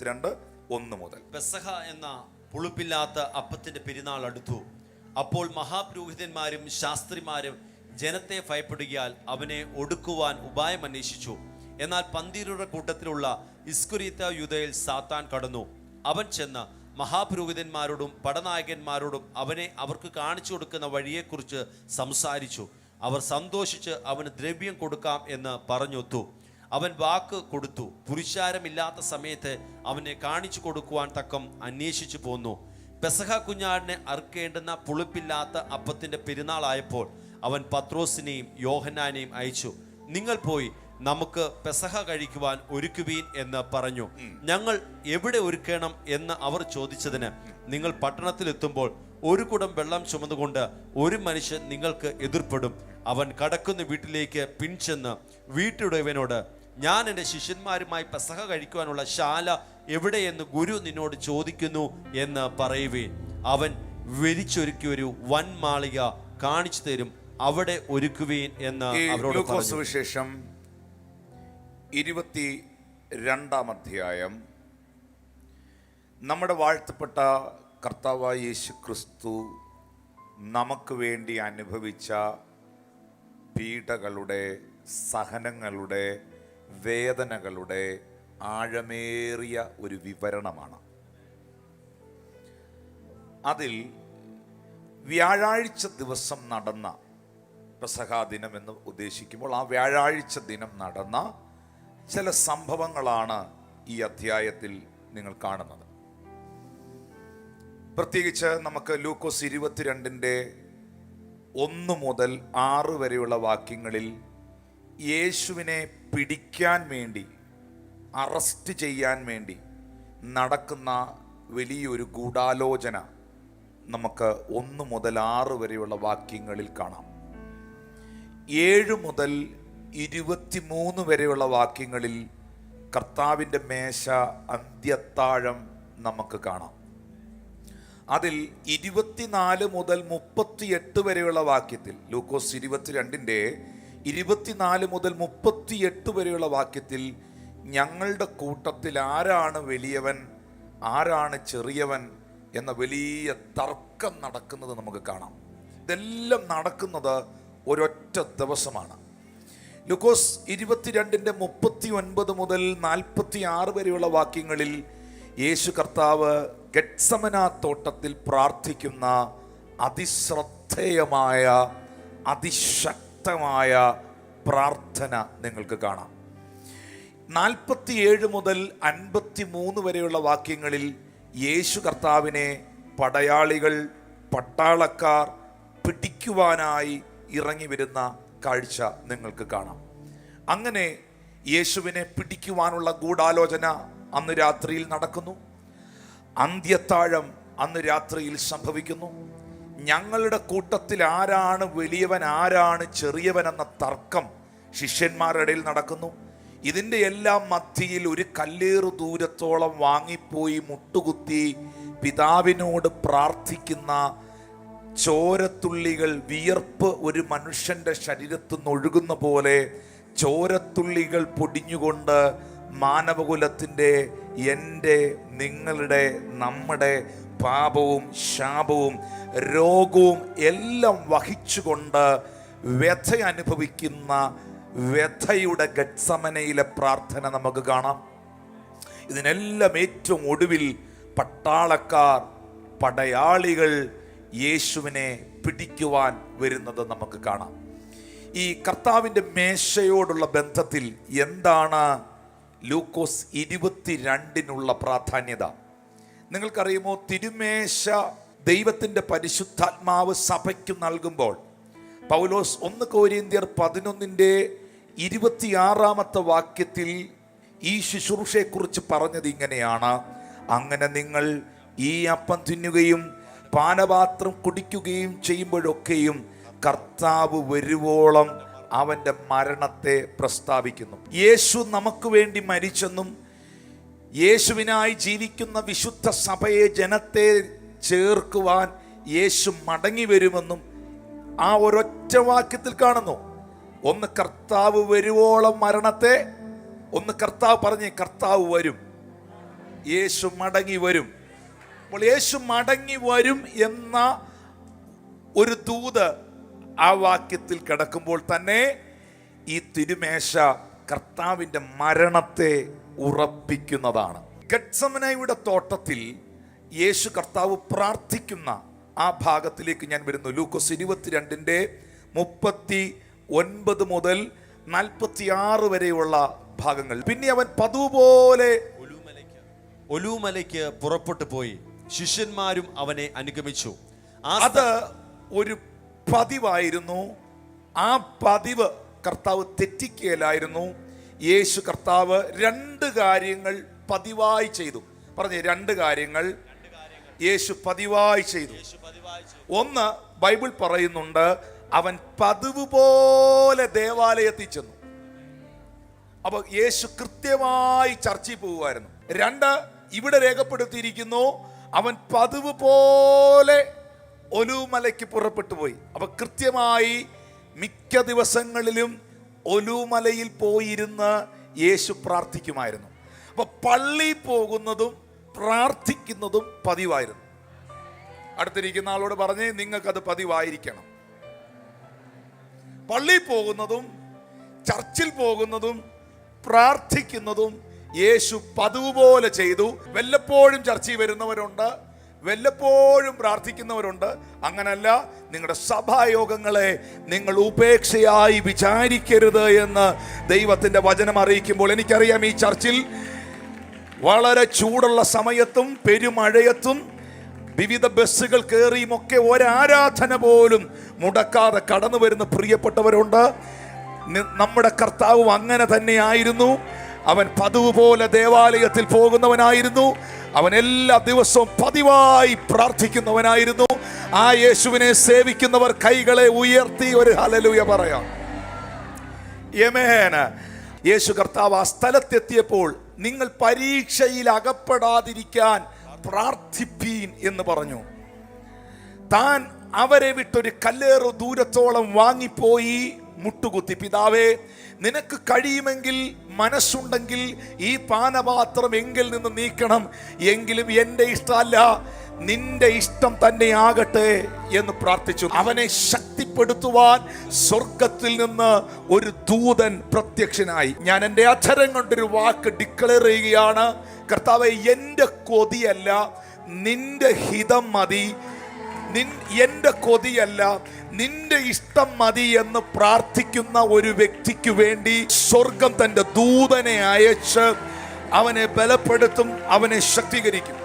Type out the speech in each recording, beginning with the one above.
22:1 പെസഹ എന്ന പുളിപ്പില്ലാത്ത അപ്പത്തിന്റെ പെരുന്നാൾ അടുത്തു. അപ്പോൾ മഹാപുരോഹിതന്മാരും ശാസ്ത്രിമാരും ജനത്തെ ഭയപ്പെടുകയാൽ അവനെ ഒടുക്കുവാൻ ഉപായം അന്വേഷിച്ചു. എന്നാൽ പന്തിരുടെ കൂട്ടത്തിലുള്ള ഇസ്കുരിയോത്ത യൂദയിൽ സാത്താൻ കടന്നു. അവൻ ചെന്ന് മഹാപുരോഹിതന്മാരോടും പടനായകന്മാരോടും അവനെ അവർക്ക് കാണിച്ചു കൊടുക്കുന്ന വഴിയെക്കുറിച്ച് സംസാരിച്ചു. അവർ സന്തോഷിച്ച് അവന് ദ്രവ്യം കൊടുക്കാം എന്ന് പറഞ്ഞൊത്തു. അവൻ വാക്ക് കൊടുത്തു. പുരുഷാരമില്ലാത്ത സമയത്ത് അവനെ കാണിച്ചു കൊടുക്കുവാൻ തക്കം അന്വേഷിച്ചു പോന്നു. പെസഹ കുഞ്ഞാടിനെ അറുക്കേണ്ടുന്ന പുളിപ്പില്ലാത്ത അപ്പത്തിന്റെ പെരുന്നാളായപ്പോൾ അവൻ പത്രോസിനെയും യോഹന്നാനെയും അയച്ചു. നിങ്ങൾ പോയി നമുക്ക് പെസഹ കഴിക്കുവാൻ ഒരുക്കുവീൻ എന്ന് പറഞ്ഞു. ഞങ്ങൾ എവിടെ ഒരുക്കണം എന്ന് അവർ ചോദിച്ചതിന്, നിങ്ങൾ പട്ടണത്തിലെത്തുമ്പോൾ ഒരു കുടം വെള്ളം ചുമന്നുകൊണ്ട് ഒരു മനുഷ്യൻ നിങ്ങൾക്ക് എതിർപ്പെടും. അവൻ കടക്കുന്ന വീട്ടിലേക്ക് പിൻചെന്ന് വീട്ടുടയവനോട്, ഞാൻ എൻ്റെ ശിഷ്യന്മാരുമായി പെസഹ കഴിക്കുവാനുള്ള ശാല എവിടെയെന്ന് ഗുരു നിന്നോട് ചോദിക്കുന്നു എന്ന് പറയുവീൻ. അവൻ വിരിച്ചൊരുക്കി ഒരു വൻ മാളിക കാണിച്ചു തരും, അവിടെ ഒരുക്കുവീൻ എന്ന് അവരോട് പറഞ്ഞു. സുവിശേഷം 22-ാം അധ്യായം. നമ്മുടെ വാഴ്ത്തപ്പെട്ട കർത്താവായ യേശു ക്രിസ്തു നമുക്ക് വേണ്ടി അനുഭവിച്ച പീഡകളുടെ, സഹനങ്ങളുടെ, വേദനകളുടെ ആഴമേറിയ ഒരു വിവരണമാണ്. അതിൽ വ്യാഴാഴ്ച ദിവസം നടന്ന പെസഹ ദിനം എന്ന് ഉദ്ദേശിക്കുമ്പോൾ ആ വ്യാഴാഴ്ച ദിനം നടന്ന ചില സംഭവങ്ങളാണ് ഈ അധ്യായത്തിൽ നിങ്ങൾ കാണുന്നത്. പ്രത്യേകിച്ച് നമുക്ക് ലൂക്കോസ് 22:1 മുതൽ 6 വരെയുള്ള വാക്യങ്ങളിൽ യേശുവിനെ പിടിക്കാൻ വേണ്ടി, അറസ്റ്റ് ചെയ്യാൻ വേണ്ടി നടക്കുന്ന വലിയൊരു ഗൂഢാലോചന നമുക്ക് 1 മുതൽ 6 വരെയുള്ള വാക്യങ്ങളിൽ കാണാം. 7 മുതൽ 23 വരെയുള്ള വാക്യങ്ങളിൽ കർത്താവിൻ്റെ മേശ, അന്ത്യത്താഴം നമുക്ക് കാണാം. അതിൽ 24 മുതൽ 38 വരെയുള്ള വാക്യത്തിൽ, ലൂക്കോസ് 22-ന്റെ 24 മുതൽ 38 വരെയുള്ള വാക്യത്തിൽ ഞങ്ങളുടെ കൂട്ടത്തിൽ ആരാണ് വലിയവൻ, ആരാണ് ചെറിയവൻ എന്ന വലിയ തർക്കം നടക്കുന്നത് നമുക്ക് കാണാം. ഇതെല്ലാം നടക്കുന്നത് ഒരൊറ്റ ദിവസമാണ്. ലൂക്കോസ് 22-ന്റെ 39 മുതൽ 46 വരെയുള്ള വാക്യങ്ങളിൽ യേശു കർത്താവ് ഗെത്സമന തോട്ടത്തിൽ പ്രാർത്ഥിക്കുന്ന അതിശ്രദ്ധേയമായ, അതിശക്തമായ പ്രാർത്ഥന നിങ്ങൾക്ക് കാണാം. 47 മുതൽ 53 വരെയുള്ള വാക്യങ്ങളിൽ യേശു കർത്താവിനെ പടയാളികൾ, പട്ടാളക്കാർ പിടിക്കുവാനായി ഇറങ്ങി വരുന്ന കാഴ്ച നിങ്ങൾക്ക് കാണാം. അങ്ങനെ യേശുവിനെ പിടിക്കുവാനുള്ള ഗൂഢാലോചന അന്ന് രാത്രിയിൽ നടക്കുന്നു. അന്ത്യത്താഴം അന്ന് രാത്രിയിൽ സംഭവിക്കുന്നു. ഞങ്ങളുടെ കൂട്ടത്തിൽ ആരാണ് വലിയവൻ, ആരാണ് ചെറിയവൻ എന്ന തർക്കം ശിഷ്യന്മാരുടെ ഇടയിൽ നടക്കുന്നു. ഇതിൻ്റെ എല്ലാം മധ്യയിൽ ഒരു കല്ലേറു ദൂരത്തോളം വാങ്ങിപ്പോയി മുട്ടുകുത്തി പിതാവിനോട് പ്രാർത്ഥിക്കുന്ന ചോരത്തുള്ളികൾ, വിയർപ്പ് ഒരു മനുഷ്യൻ്റെ ശരീരത്തിൽ നിന്ന് ഒഴുകുന്ന പോലെ ചോരത്തുള്ളികൾ പൊടിഞ്ഞുകൊണ്ട് മാനവകുലത്തിൻ്റെ, എൻ്റെ, നിങ്ങളുടെ, നമ്മുടെ പാപവും ശാപവും രോഗവും എല്ലാം വഹിച്ചുകൊണ്ട് വ്യഥ അനുഭവിക്കുന്ന വ്യഥയുടെ ഗെത്സമനയിലെ പ്രാർത്ഥന നമുക്ക് കാണാം. ഇതിനെല്ലാം ഏറ്റവും ഒടുവിൽ പട്ടാളക്കാർ, പടയാളികൾ യേശുവിനെ പിടിക്കുവാൻ വരുന്നത് നമുക്ക് കാണാം. ഈ കർത്താവിൻ്റെ മേശയോടുള്ള ബന്ധത്തിൽ എന്താണ് ലൂക്കോസ് 22-നുള്ള പ്രാധാന്യത? നിങ്ങൾക്കറിയുമോ? തിരുമേശ ദൈവത്തിൻ്റെ പരിശുദ്ധാത്മാവ് സഭയ്ക്ക് നൽകുമ്പോൾ പൗലോസ് 1 കൊരിന്ത്യർ 11-ന്റെ 26 ഈ ശുശ്രൂഷയെക്കുറിച്ച് പറഞ്ഞത് ഇങ്ങനെയാണ്: അങ്ങനെ നിങ്ങൾ ഈ അപ്പം തിന്നുകയും പാനപാത്രം കുടിക്കുകയും ചെയ്യുമ്പോഴൊക്കെയും കർത്താവ് വരുവോളം അവൻ്റെ മരണത്തെ പ്രസ്താവിക്കുന്നു. യേശു നമുക്ക് വേണ്ടി മരിച്ചെന്നും യേശുവിനായി ജീവിക്കുന്ന വിശുദ്ധ സഭയെ, ജനത്തെ ചേർക്കുവാൻ യേശു മടങ്ങി വരുമെന്നും ആ ഒരൊറ്റ വാക്യത്തിൽ കാണുന്നു. ഒന്ന് കർത്താവ് വരുവോളം മരണത്തെ, ഒന്ന് കർത്താവ് പറഞ്ഞ് കർത്താവ് വരും. യേശു മടങ്ങി വരും. അപ്പോൾ യേശു മടങ്ങി വരും എന്ന ഒരു ദൂത് ആ വാക്യത്തിൽ കിടക്കുമ്പോൾ തന്നെ ഈ തിരുമേശ കർത്താവിൻ്റെ മരണത്തെ ഉറപ്പിക്കുന്നതാണ്. ഗെത്സമനയുടെ തോട്ടത്തിൽ യേശു കർത്താവ് പ്രാർത്ഥിക്കുന്ന ആ ഭാഗത്തിലേക്ക് ഞാൻ വരുന്നു. ലൂക്കോസ് 22:39 മുതൽ 46 വരെയുള്ള ഭാഗങ്ങൾ. പിന്നെ അവൻ പതുപോലെ ഒലൂമലയ്ക്ക് പുറപ്പെട്ടു പോയി, ശിഷ്യന്മാരും അവനെ അനുഗമിച്ചു. അത് ഒരു പതിവായിരുന്നു. ആ പതിവ് കർത്താവ് തെറ്റിക്കുകയില്ലായിരുന്നു. യേശു കർത്താവ് 2 കാര്യങ്ങൾ പതിവായി ചെയ്തു. പറഞ്ഞേ, 2 കാര്യങ്ങൾ യേശു പതിവായി ചെയ്തു. ഒന്ന്, ബൈബിൾ പറയുന്നുണ്ട്, അവൻ പതിവ് പോലെ ദേവാലയത്തിൽ ചെന്നു. അപ്പൊ യേശു കൃത്യമായി ചർച്ചയിൽ പോകുമായിരുന്നു. 2, ഇവിടെ രേഖപ്പെടുത്തിയിരിക്കുന്നു, അവൻ പതിവ് പോലെ ഒലൂമലയ്ക്ക് പുറപ്പെട്ടു പോയി. അപ്പൊ കൃത്യമായി മിക്ക ദിവസങ്ങളിലും ഒലൂമലയിൽ പോയിരുന്ന് യേശു പ്രാർത്ഥിക്കുമായിരുന്നു. അപ്പൊ പള്ളി പോകുന്നതും പ്രാർത്ഥിക്കുന്നതും പതിവായിരുന്നു. അടുത്തിരിക്കുന്ന ആളോട് പറഞ്ഞ്, നിങ്ങൾക്കത് പതിവായിരിക്കണം. പള്ളി പോകുന്നതും ചർച്ചിൽ പോകുന്നതും പ്രാർത്ഥിക്കുന്നതും യേശു പതിവ് പോലെ ചെയ്തു. വല്ലപ്പോഴും ചർച്ചയിൽ വരുന്നവരുണ്ട്, വല്ലപ്പോഴും പ്രാർത്ഥിക്കുന്നവരുണ്ട്. അങ്ങനല്ല, നിങ്ങളുടെ സഭായോഗങ്ങളെ നിങ്ങൾ ഉപേക്ഷയായി വിചാരിക്കരുത് എന്ന് ദൈവത്തിൻ്റെ വചനം അറിയിക്കുമ്പോൾ, എനിക്കറിയാം ഈ ചർച്ചിൽ വളരെ ചൂടുള്ള സമയത്തും പെരുമഴയത്തും വിവിധ ബസ്സുകൾ കയറിയും ഒക്കെ ഒരാരാധന പോലും മുടക്കാതെ കടന്നു വരുന്ന പ്രിയപ്പെട്ടവരുണ്ട്. നമ്മുടെ കർത്താവ് അങ്ങനെ തന്നെയായിരുന്നു. അവൻ പതിവ് പോലെ ദേവാലയത്തിൽ പോകുന്നവനായിരുന്നു. അവൻ എല്ലാ ദിവസവും പതിവായി പ്രാർത്ഥിക്കുന്നവനായിരുന്നു. ആ യേശുവിനെ സേവിക്കുന്നവർ കൈകളെ ഉയർത്തി ഒരു ഹല്ലേലൂയ പറയാം. ആമേൻ. യേശു കർത്താവ് ആ സ്ഥലത്തെത്തിയപ്പോൾ, നിങ്ങൾ പരീക്ഷയിൽ അകപ്പെടാതിരിക്കാൻ പ്രാർത്ഥിപ്പീൻ എന്ന് പറഞ്ഞു. താൻ അവരെ വിട്ടൊരു കല്ലേറു ദൂരത്തോളം വാങ്ങിപ്പോയി മുട്ടുകുത്തി, പിതാവേ, നിനക്ക് കഴിയുമെങ്കിൽ, മനസ്സുണ്ടെങ്കിൽ ഈ പാനപാത്രം എങ്കിൽ നിന്ന് നീക്കണം. എങ്കിലും എൻ്റെ ഇഷ്ടമല്ല, നിന്റെ ഇഷ്ടം തന്നെ ആകട്ടെ എന്ന് പ്രാർത്ഥിച്ചു. അവനെ ശക്തിപ്പെടുത്തുവാൻ സ്വർഗത്തിൽ നിന്ന് ഒരു ദൂതൻ പ്രത്യക്ഷനായി. ഞാൻ എൻ്റെ അധരം കൊണ്ടൊരു വാക്ക് ഡിക്ലെയർ ചെയ്യുകയാണ്. കർത്താവേ, എൻ്റെ കൊതിയല്ല, നിന്റെ ഹിതം മതി. എൻ്റെ കൊതിയല്ല, നിന്റെ ഇഷ്ടം മതി എന്ന് പ്രാർത്ഥിക്കുന്ന ഒരു വ്യക്തിക്ക് വേണ്ടി സ്വർഗം തൻ്റെ ദൂതനെ അയച്ച് അവനെ ബലപ്പെടുത്തും, അവനെ ശക്തീകരിക്കും.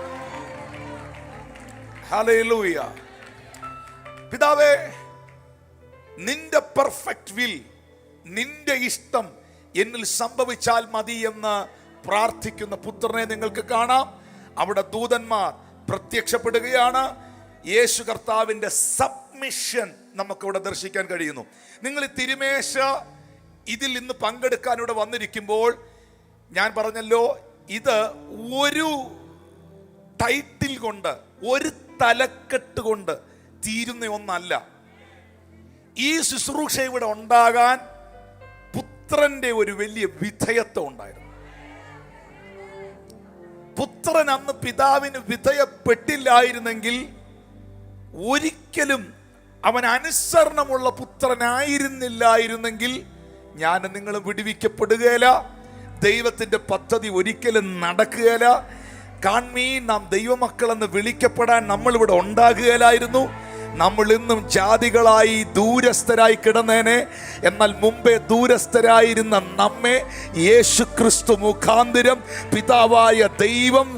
ഹല്ലേലൂയ. പിതാവേ, നിന്റെ പെർഫെക്റ്റ് വിൽ, നിന്റെ ഇഷ്ടം എന്നിൽ സംഭവിച്ചാൽ മതി എന്ന് പ്രാർത്ഥിക്കുന്ന പുത്രനെ നിങ്ങൾക്ക് കാണാം. അവിടെ ദൂതന്മാർ പ്രത്യക്ഷപ്പെടുകയാണ്. യേശു കർത്താവിൻ്റെ സബ്മിഷൻ നമുക്കിവിടെ ദർശിക്കാൻ കഴിയുന്നു. നിങ്ങൾ ഈ തിരുമേശ ഇതിൽ ഇന്ന് പങ്കെടുക്കാൻ ഇവിടെ വന്നിരിക്കുമ്പോൾ, ഞാൻ പറഞ്ഞല്ലോ, ഇത് ഒരു ടൈറ്റിൽ കൊണ്ട്, ഒരു തലക്കെട്ട് കൊണ്ട് തീരുന്ന ഒന്നല്ല. ഈ ശുശ്രൂഷ ഇവിടെ ഉണ്ടാകാൻ പുത്രന്റെ ഒരു വലിയ വിധേയത്വം ഉണ്ടായിരുന്നു. പുത്രൻ അന്ന് പിതാവിന് വിധേയപ്പെട്ടില്ലായിരുന്നെങ്കിൽ ഒരിക്കലും അവൻ അനുസരണമുള്ള പുത്രനായിരുന്നില്ലായിരുന്നെങ്കിൽ ഞാൻ നിങ്ങൾ വിടുവിക്കപ്പെടുകയില്ല. ദൈവത്തിൻ്റെ പദ്ധതി ഒരിക്കലും നടക്കുകയില്ല. കാൺമീൻ, നാം ദൈവമക്കളെന്ന് വിളിക്കപ്പെടാൻ നമ്മളിവിടെ ഉണ്ടാകുകയില്ലായിരുന്നു. നമ്മൾ ഇന്നും ജാതികളായി ദൂരസ്ഥരായി കിടന്നേനെ. എന്നാൽ മുമ്പേ ദൂരസ്ഥരായിരുന്ന നമ്മെ യേശു ക്രിസ്തു മുഖാന്തിരം പിതാവായ ദൈവം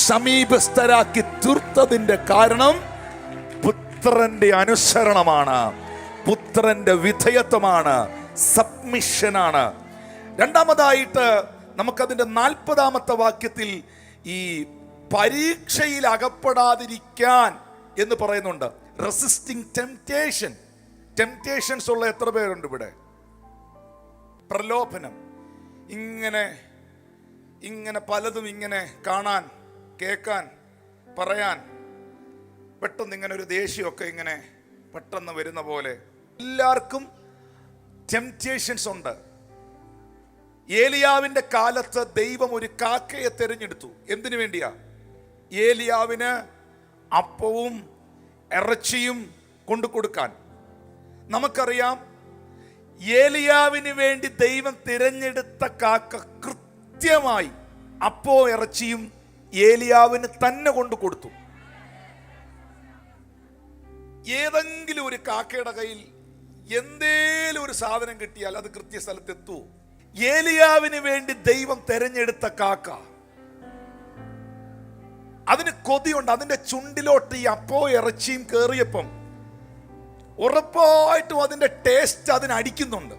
സമീപസ്ഥരാക്കി തീർത്തതിൻ്റെ കാരണം പുത്രന്റെ അനുസരണമാണ്, പുത്രന്റെ വിധേയത്വമാണ്, സബ്മിഷനാണ്. രണ്ടാമതായിട്ട് നമുക്കതിൻ്റെ 40-ാമത്തെ വാക്യത്തിൽ ഈ പരീക്ഷയിൽ അകപ്പെടാതിരിക്കാൻ എന്ന് പറയുന്നുണ്ട്. Resisting temptation. ടെംപ്റ്റേഷൻസ് ഉള്ള എത്ര പേരുണ്ട് ഇവിടെ? പ്രലോഭനം, ഇങ്ങനെ പലതും ഇങ്ങനെ കാണാൻ, കേൾക്കാൻ, പറയാൻ, പെട്ടെന്ന് ഇങ്ങനെ ഒരു ദേഷ്യമൊക്കെ ഇങ്ങനെ പെട്ടെന്ന് വരുന്ന പോലെ എല്ലാവർക്കും ടെംപ്റ്റേഷൻസ് ഉണ്ട്. ഏലിയാവിന്റെ കാലത്ത് ദൈവം ഒരു കാക്കയെ തെരഞ്ഞെടുത്തു. എന്തിനു വേണ്ടിയാ? ഏലിയാവിന് അപ്പവും ഇറച്ചിയും കൊണ്ടു കൊടുക്കാൻ. നമുക്കറിയാം, ഏലിയാവിന് വേണ്ടി ദൈവം തിരഞ്ഞെടുത്ത കാക്ക കൃത്യമായി അപ്പവും ഇറച്ചിയും ഏലിയാവിന് തന്നെ കൊണ്ടു കൊടുത്തു. ഏതെങ്കിലും ഒരു കാക്കയുടെ കയ്യിൽ എന്തേലും ഒരു സാധനം കിട്ടിയാൽ അത് കൃത്യസ്ഥലത്തെത്തൂ. ഏലിയാവിന് വേണ്ടി ദൈവം തെരഞ്ഞെടുത്ത കാക്ക, അതിന് കൊതിയുണ്ട്. അതിന്റെ ചുണ്ടിലോട്ട് ഈ അപ്പോ ഇറച്ചിയും കേറിയപ്പം ഉറപ്പായിട്ടും അതിന്റെ ടേസ്റ്റ് അതിനടിക്കുന്നുണ്ട്.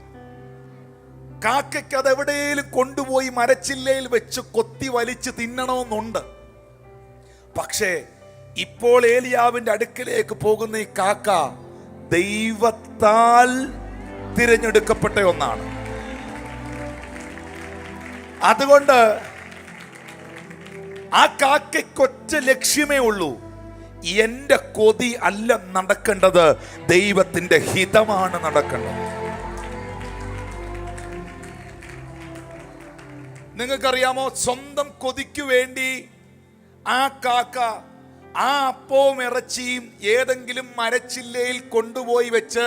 കാക്കയ്ക്ക് അത് എവിടെയെങ്കിലും കൊണ്ടുപോയി മരച്ചില്ലയിൽ വെച്ച് കൊത്തി വലിച്ച് തിന്നണമെന്നുണ്ട്. പക്ഷേ ഇപ്പോൾ ഏലിയാവിന്റെ അടുക്കലേക്ക് പോകുന്ന ഈ കാക്ക ദൈവത്താൽ തിരഞ്ഞെടുക്കപ്പെട്ട ഒന്നാണ്. അതുകൊണ്ട് ആ കാക്കയ്ക്കൊറ്റ ലക്ഷ്യമേ ഉള്ളൂ, എന്റെ കൊതി അല്ല നടക്കേണ്ടത്, ദൈവത്തിന്റെ ഹിതമാണ് നടക്കേണ്ടത്. നിങ്ങൾക്കറിയാമോ, സ്വന്തം കൊതിക്കു വേണ്ടി ആ കാക്ക ആ അപ്പവും ഇറച്ചിയും ഏതെങ്കിലും മരച്ചില്ലയിൽ കൊണ്ടുപോയി വെച്ച്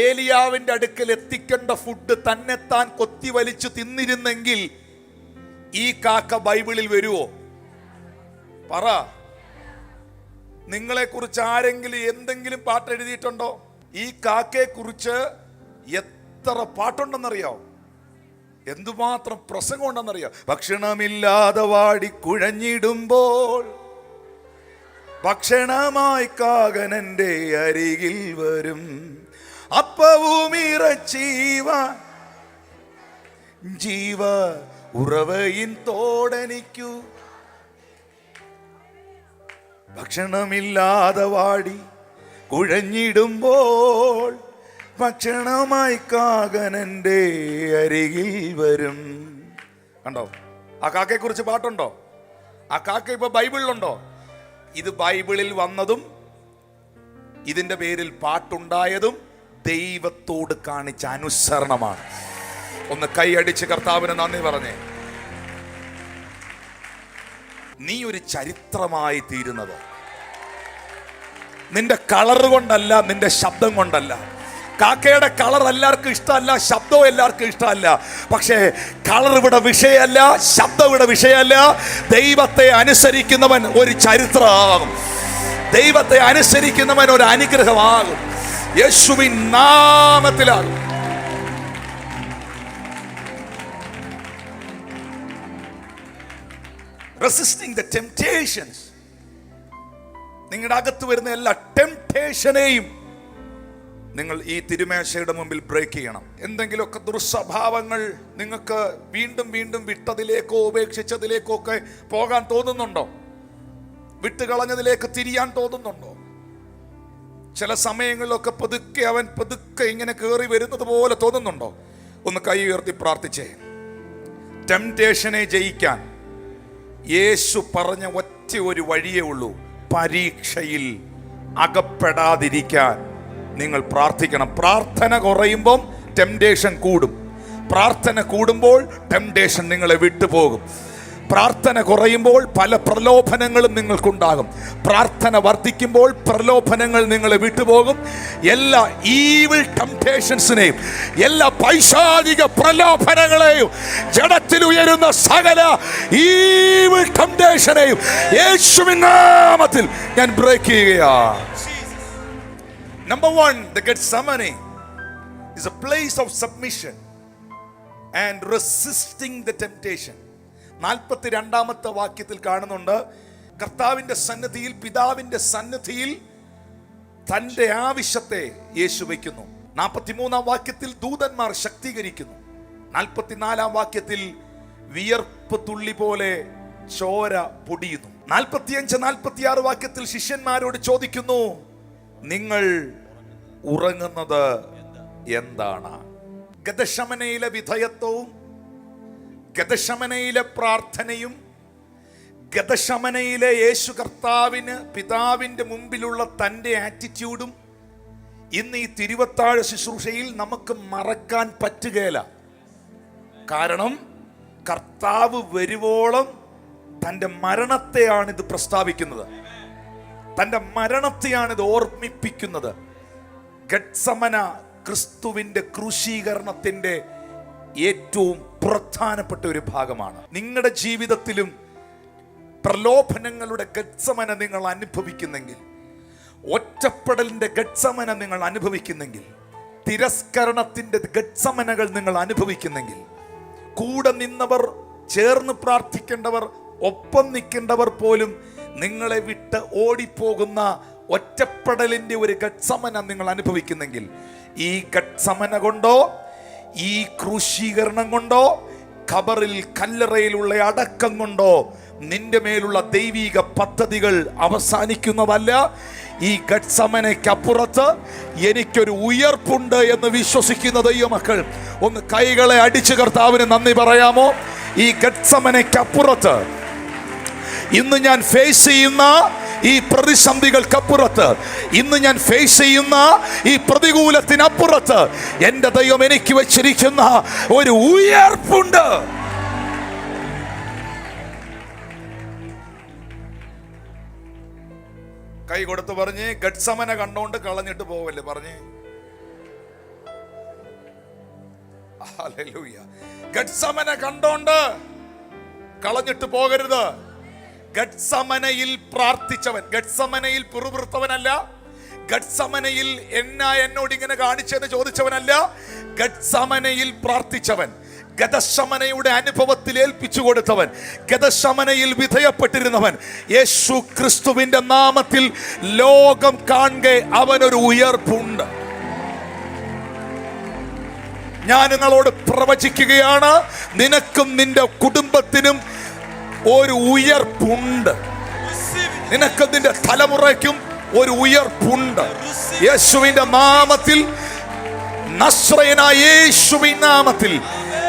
ഏലിയാവിന്റെ അടുക്കൽ എത്തിക്കേണ്ട ഫുഡ് തന്നെത്താൻ കൊത്തി വലിച്ചു തിന്നിരുന്നെങ്കിൽ ഈ കാക്ക ബൈബിളിൽ വരുവോ? പറ. നിങ്ങളെ കുറിച്ച് ആരെങ്കിലും എന്തെങ്കിലും പാട്ട് എഴുതിയിട്ടുണ്ടോ? ഈ കാക്കയെ കുറിച്ച് എത്ര പാട്ടുണ്ടെന്നറിയാവോ? എന്തുമാത്രം പ്രസംഗം ഉണ്ടെന്നറിയാം. ഭക്ഷണമില്ലാതെ വാടി കുഴഞ്ഞിടുമ്പോൾ ഭക്ഷണമായി കാകനന്റെ അരികിൽ വരും, അപ്പവും ഇറച്ചീവ ജീവ ഉറവയിൻ തോടനിക്കൂ. ഭക്ഷണമില്ലാതെ വാടി കുഴഞ്ഞിടുമ്പോൾ ഭക്ഷണമായി കാകനന്റെ അരികിൽ വരും. കണ്ടോ? ആ കാക്കയെ കുറിച്ച് പാട്ടുണ്ടോ? ആ കാക്ക ഇപ്പൊ ബൈബിളിലുണ്ടോ? ഇത് ബൈബിളിൽ വന്നതും ഇതിന്റെ പേരിൽ പാട്ടുണ്ടായതും ദൈവത്തോട് കാണിച്ച അനുസരണമാണ്. ഒന്ന് കൈയടിച്ച് കർത്താവിന് നന്ദി പറഞ്ഞേ. നീ ഒരു ചരിത്രമായി തീരുന്നത് നിന്റെ കളർ കൊണ്ടല്ല, നിന്റെ ശബ്ദം കൊണ്ടല്ല. കാക്കയുടെ കളർ എല്ലാവർക്കും ഇഷ്ടമല്ല, ശബ്ദവും എല്ലാവർക്കും ഇഷ്ടമല്ല. പക്ഷേ കളർ ഇവിടെ വിഷയമല്ല, ശബ്ദം ഇവിടെ വിഷയമല്ല. ദൈവത്തെ അനുസരിക്കുന്നവൻ ഒരു ചരിത്രമാകും. ദൈവത്തെ അനുസരിക്കുന്നവൻ ഒരു അനുഗ്രഹമാകും. യേശുവിൻ നാമത്തിലാകും. Resisting the temptations. നിങ്ങളുടെ അകത്ത് വരുന്ന എല്ലാ ടെംപ്ടേഷനെയും നിങ്ങൾ ഈ തിരുമേശയുടെ മുമ്പിൽ ബ്രേക്ക് ചെയ്യണം. എന്തെങ്കിലുമൊക്കെ ദുർസ്വഭാവങ്ങൾ നിങ്ങൾക്ക് വീണ്ടും വീണ്ടും വിട്ടതിലേക്കോ ഉപേക്ഷിച്ചതിലേക്കോ ഒക്കെ പോകാൻ തോന്നുന്നുണ്ടോ? വിട്ടുകളഞ്ഞതിലേക്ക് തിരിയാൻ തോന്നുന്നുണ്ടോ? ചില സമയങ്ങളിലൊക്കെ പതുക്കെ ഇങ്ങനെ കയറി വരുന്നത് പോലെ തോന്നുന്നുണ്ടോ? ഒന്ന് കൈ ഉയർത്തി പ്രാർത്ഥിച്ചേ. ടെംപ്ടേഷനെ ജയിക്കാൻ യേശു പറഞ്ഞ ഒറ്റ ഒരു വഴിയേ ഉള്ളൂ. പരീക്ഷയിൽ അകപ്പെടാതിരിക്കാൻ നിങ്ങൾ പ്രാർത്ഥിക്കണം. പ്രാർത്ഥന കുറയുമ്പം ടെംപ്ടേഷൻ കൂടും. പ്രാർത്ഥന കൂടുമ്പോൾ ടെംപ്ടേഷൻ നിങ്ങളെ വിട്ടുപോകും. പ്രാർത്ഥന കുറയുമ്പോൾ പല പ്രലോഭനങ്ങളും നിങ്ങൾക്കുണ്ടാകും. പ്രാർത്ഥന വർദ്ധിക്കുമ്പോൾ പ്രലോഭനങ്ങൾ നിങ്ങളെ വിട്ടുപോകും. എല്ലാ ഈവിൾ ടെംപ്ടേഷൻസിനെയും, എല്ലാ പൈശാചിക പ്രലോഭനങ്ങളെയും, ജഡത്തിൽ ഉയരുന്ന സകല ഈവിൾ ടെംപ്ടേഷനെയും യേശുവിൻ നാമത്തിൽ ഞാൻ ബ്രേക്ക് ചെയ്യുകയാണ്. Number 1, the Gethsemane is a place of submission and resisting the temptation. 42-ാമത്തെ വാക്യത്തിൽ കാണുന്നുണ്ട്, കർത്താവിന്റെ സന്നിധിയിൽ, പിതാവിന്റെ സന്നിധിയിൽ തന്റെ ആവശ്യത്തെ യേശു വയ്ക്കുന്നു. 43-ാം വാക്യത്തിൽ ദൂതന്മാർ ശക്തീകരിക്കുന്നു. 44-ാം വാക്യത്തിൽ വിയർപ്പ് തുള്ളി പോലെ ചോര പൊടിയുന്നു. 45-46 വാക്യത്തിൽ ശിഷ്യന്മാരോട് ചോദിക്കുന്നു, നിങ്ങൾ ഉറങ്ങുന്നത് എന്താണ്? ഗദശമനയിലെ വിധേയത്വവും ഗദശമനയിലെ പ്രാർത്ഥനയും ഗദശമനയിലെ യേശു കർത്താവിന് പിതാവിന്റെ മുമ്പിലുള്ള തൻ്റെ ആറ്റിറ്റ്യൂഡും ഇന്ന് ഈ തിരുവത്താഴ ശുശ്രൂഷയിൽ നമുക്ക് മറക്കാൻ പറ്റുകയില്ല. കാരണം കർത്താവ് വരുവോളം തൻ്റെ മരണത്തെയാണ് ഇത് പ്രസ്താവിക്കുന്നത്. തൻ്റെ മരണത്തെയാണ് ഇത് ഓർമ്മിപ്പിക്കുന്നത്. ഗത്സമന ക്രിസ്തുവിൻ്റെ ക്രൂശീകരണത്തിൻ്റെ ഏറ്റവും പ്രധാനപ്പെട്ട ഒരു ഭാഗമാണ്. നിങ്ങളുടെ ജീവിതത്തിലും പ്രലോഭനങ്ങളുടെ ഗത്സമന നിങ്ങൾ അനുഭവിക്കുന്നെങ്കിൽ, ഒറ്റപ്പെടലിന്റെ ഗത്സമന നിങ്ങൾ അനുഭവിക്കുന്നെങ്കിൽ, തിരസ്കരണത്തിന്റെ ഗത്സമനകൾ നിങ്ങൾ അനുഭവിക്കുന്നെങ്കിൽ, കൂടെ നിന്നവർ, ചേർന്ന് പ്രാർത്ഥിക്കേണ്ടവർ, ഒപ്പം നിൽക്കേണ്ടവർ പോലും നിങ്ങളെ വിട്ട് ഓടിപ്പോകുന്ന ഒറ്റപ്പെടലിന്റെ ഒരു ഗത്സമന നിങ്ങൾ അനുഭവിക്കുന്നെങ്കിൽ, ഈ ഗത്സമന കൊണ്ടോ ഈ ക്രൂശീകരണം കൊണ്ടോ ഖബറിൽ കല്ലറയിലുള്ള അടക്കം കൊണ്ടോ നിന്റെ മേലുള്ള ദൈവിക പദ്ധതികൾ അവസാനിക്കുന്നതല്ല. ഈ ഗത്സമനയ്ക്കപ്പുറത്ത് എനിക്കൊരു ഉയർപ്പുണ്ട് എന്ന് വിശ്വസിക്കുന്ന ദൈവമക്കൾ ഒന്ന് കൈകളെ അടിച്ചു കർത്താവിന് നന്ദി പറയാമോ? ഈ ഗത്സമനയ്ക്കപ്പുറത്ത്, ഇന്ന് ഞാൻ ഫേസ് ചെയ്യുന്ന ഈ പ്രതിസന്ധികൾക്കപ്പുറത്ത്, ഇന്ന് ഞാൻ ഫേസ് ചെയ്യുന്ന ഈ പ്രതികൂലത്തിനപ്പുറത്ത് എൻ്റെ ദൈവം എനിക്ക് വെച്ചിരിക്കുന്ന ഒരു ഉയർപ്പുണ്ട്. കൈ കൊടുത്ത് പറഞ്ഞ് ഗത്സമന കണ്ടോണ്ട് കളഞ്ഞിട്ട് പോവല്ലേ പറഞ്ഞേ. ഹല്ലേലൂയ. ഗത്സമന കണ്ടോണ്ട് കളഞ്ഞിട്ട് പോകരുത്. ഗത്സമനയിൽ പ്രാർത്ഥിച്ചവൻ, ഗത്സമനയിൽ പിറുപിറുത്തവനല്ല, ഗത്സമനയിൽ എന്നോട് ഇങ്ങനെ കാണിച്ചെന്ന് ചോദിച്ചവനല്ല, ഗത്സമനയിൽ പ്രാർത്ഥിച്ചവൻ, ഗതശമനയുടെ അനുഭവത്തിൽ ഏൽപ്പിച്ചു കൊടുത്തവൻ, ഗതശമനയിൽ വിധേയപ്പെട്ടിരുന്നവൻ, യേശു ക്രിസ്തുവിന്റെ നാമത്തിൽ ലോകം കാണെ അവനൊരു ഉയർപ്പുണ്ട്. ഞാൻ നിങ്ങളോട് പ്രവചിക്കുകയാണ്, നിനക്കും നിന്റെ കുടുംബത്തിനും ഒരു ഉയർപ്പുണ്ട്. നിനക്കും നിന്റെ തലമുറയ്ക്കും ഒരു ഉയർപ്പുണ്ട്. യേശുവിന്റെ നാമത്തിൽ, നസ്രയനായ യേശുവിൻ നാമത്തിൽ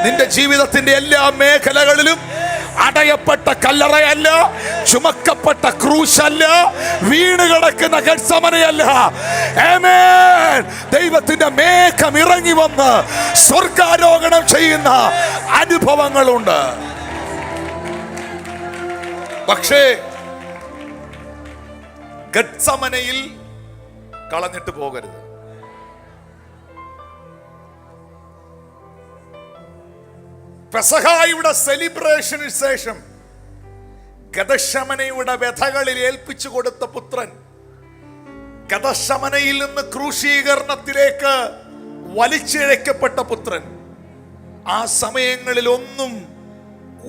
നിന്റെ ജീവിതത്തിന്റെ എല്ലാ മേഖലകളിലും അടയപ്പെട്ട കല്ലറയല്ല, ചുമക്കപ്പെട്ട ക്രൂശല്ല, വീണ് കിടക്കുന്ന ഗത്സമനയല്ല. ആമേൻ. ദൈവത്തിന്റെ മേഘം ഇറങ്ങി വന്ന് സ്വർഗാരോഹണം ചെയ്യുന്ന അനുഭവങ്ങളുണ്ട്. പക്ഷേ ഗത്സമനയിൽ കളഞ്ഞിട്ട് പോകരുത്. പെസഹായുടെ സെലിബ്രേഷന് ശേഷം ഗതശമനയുടെ വ്യഥകളിൽ ഏൽപ്പിച്ചു കൊടുത്ത പുത്രൻ ഗതശമനയിൽ നിന്ന് ക്രൂശീകരണത്തിലേക്ക് വലിച്ചിഴക്കപ്പെട്ട പുത്രൻ ആ സമയങ്ങളിൽ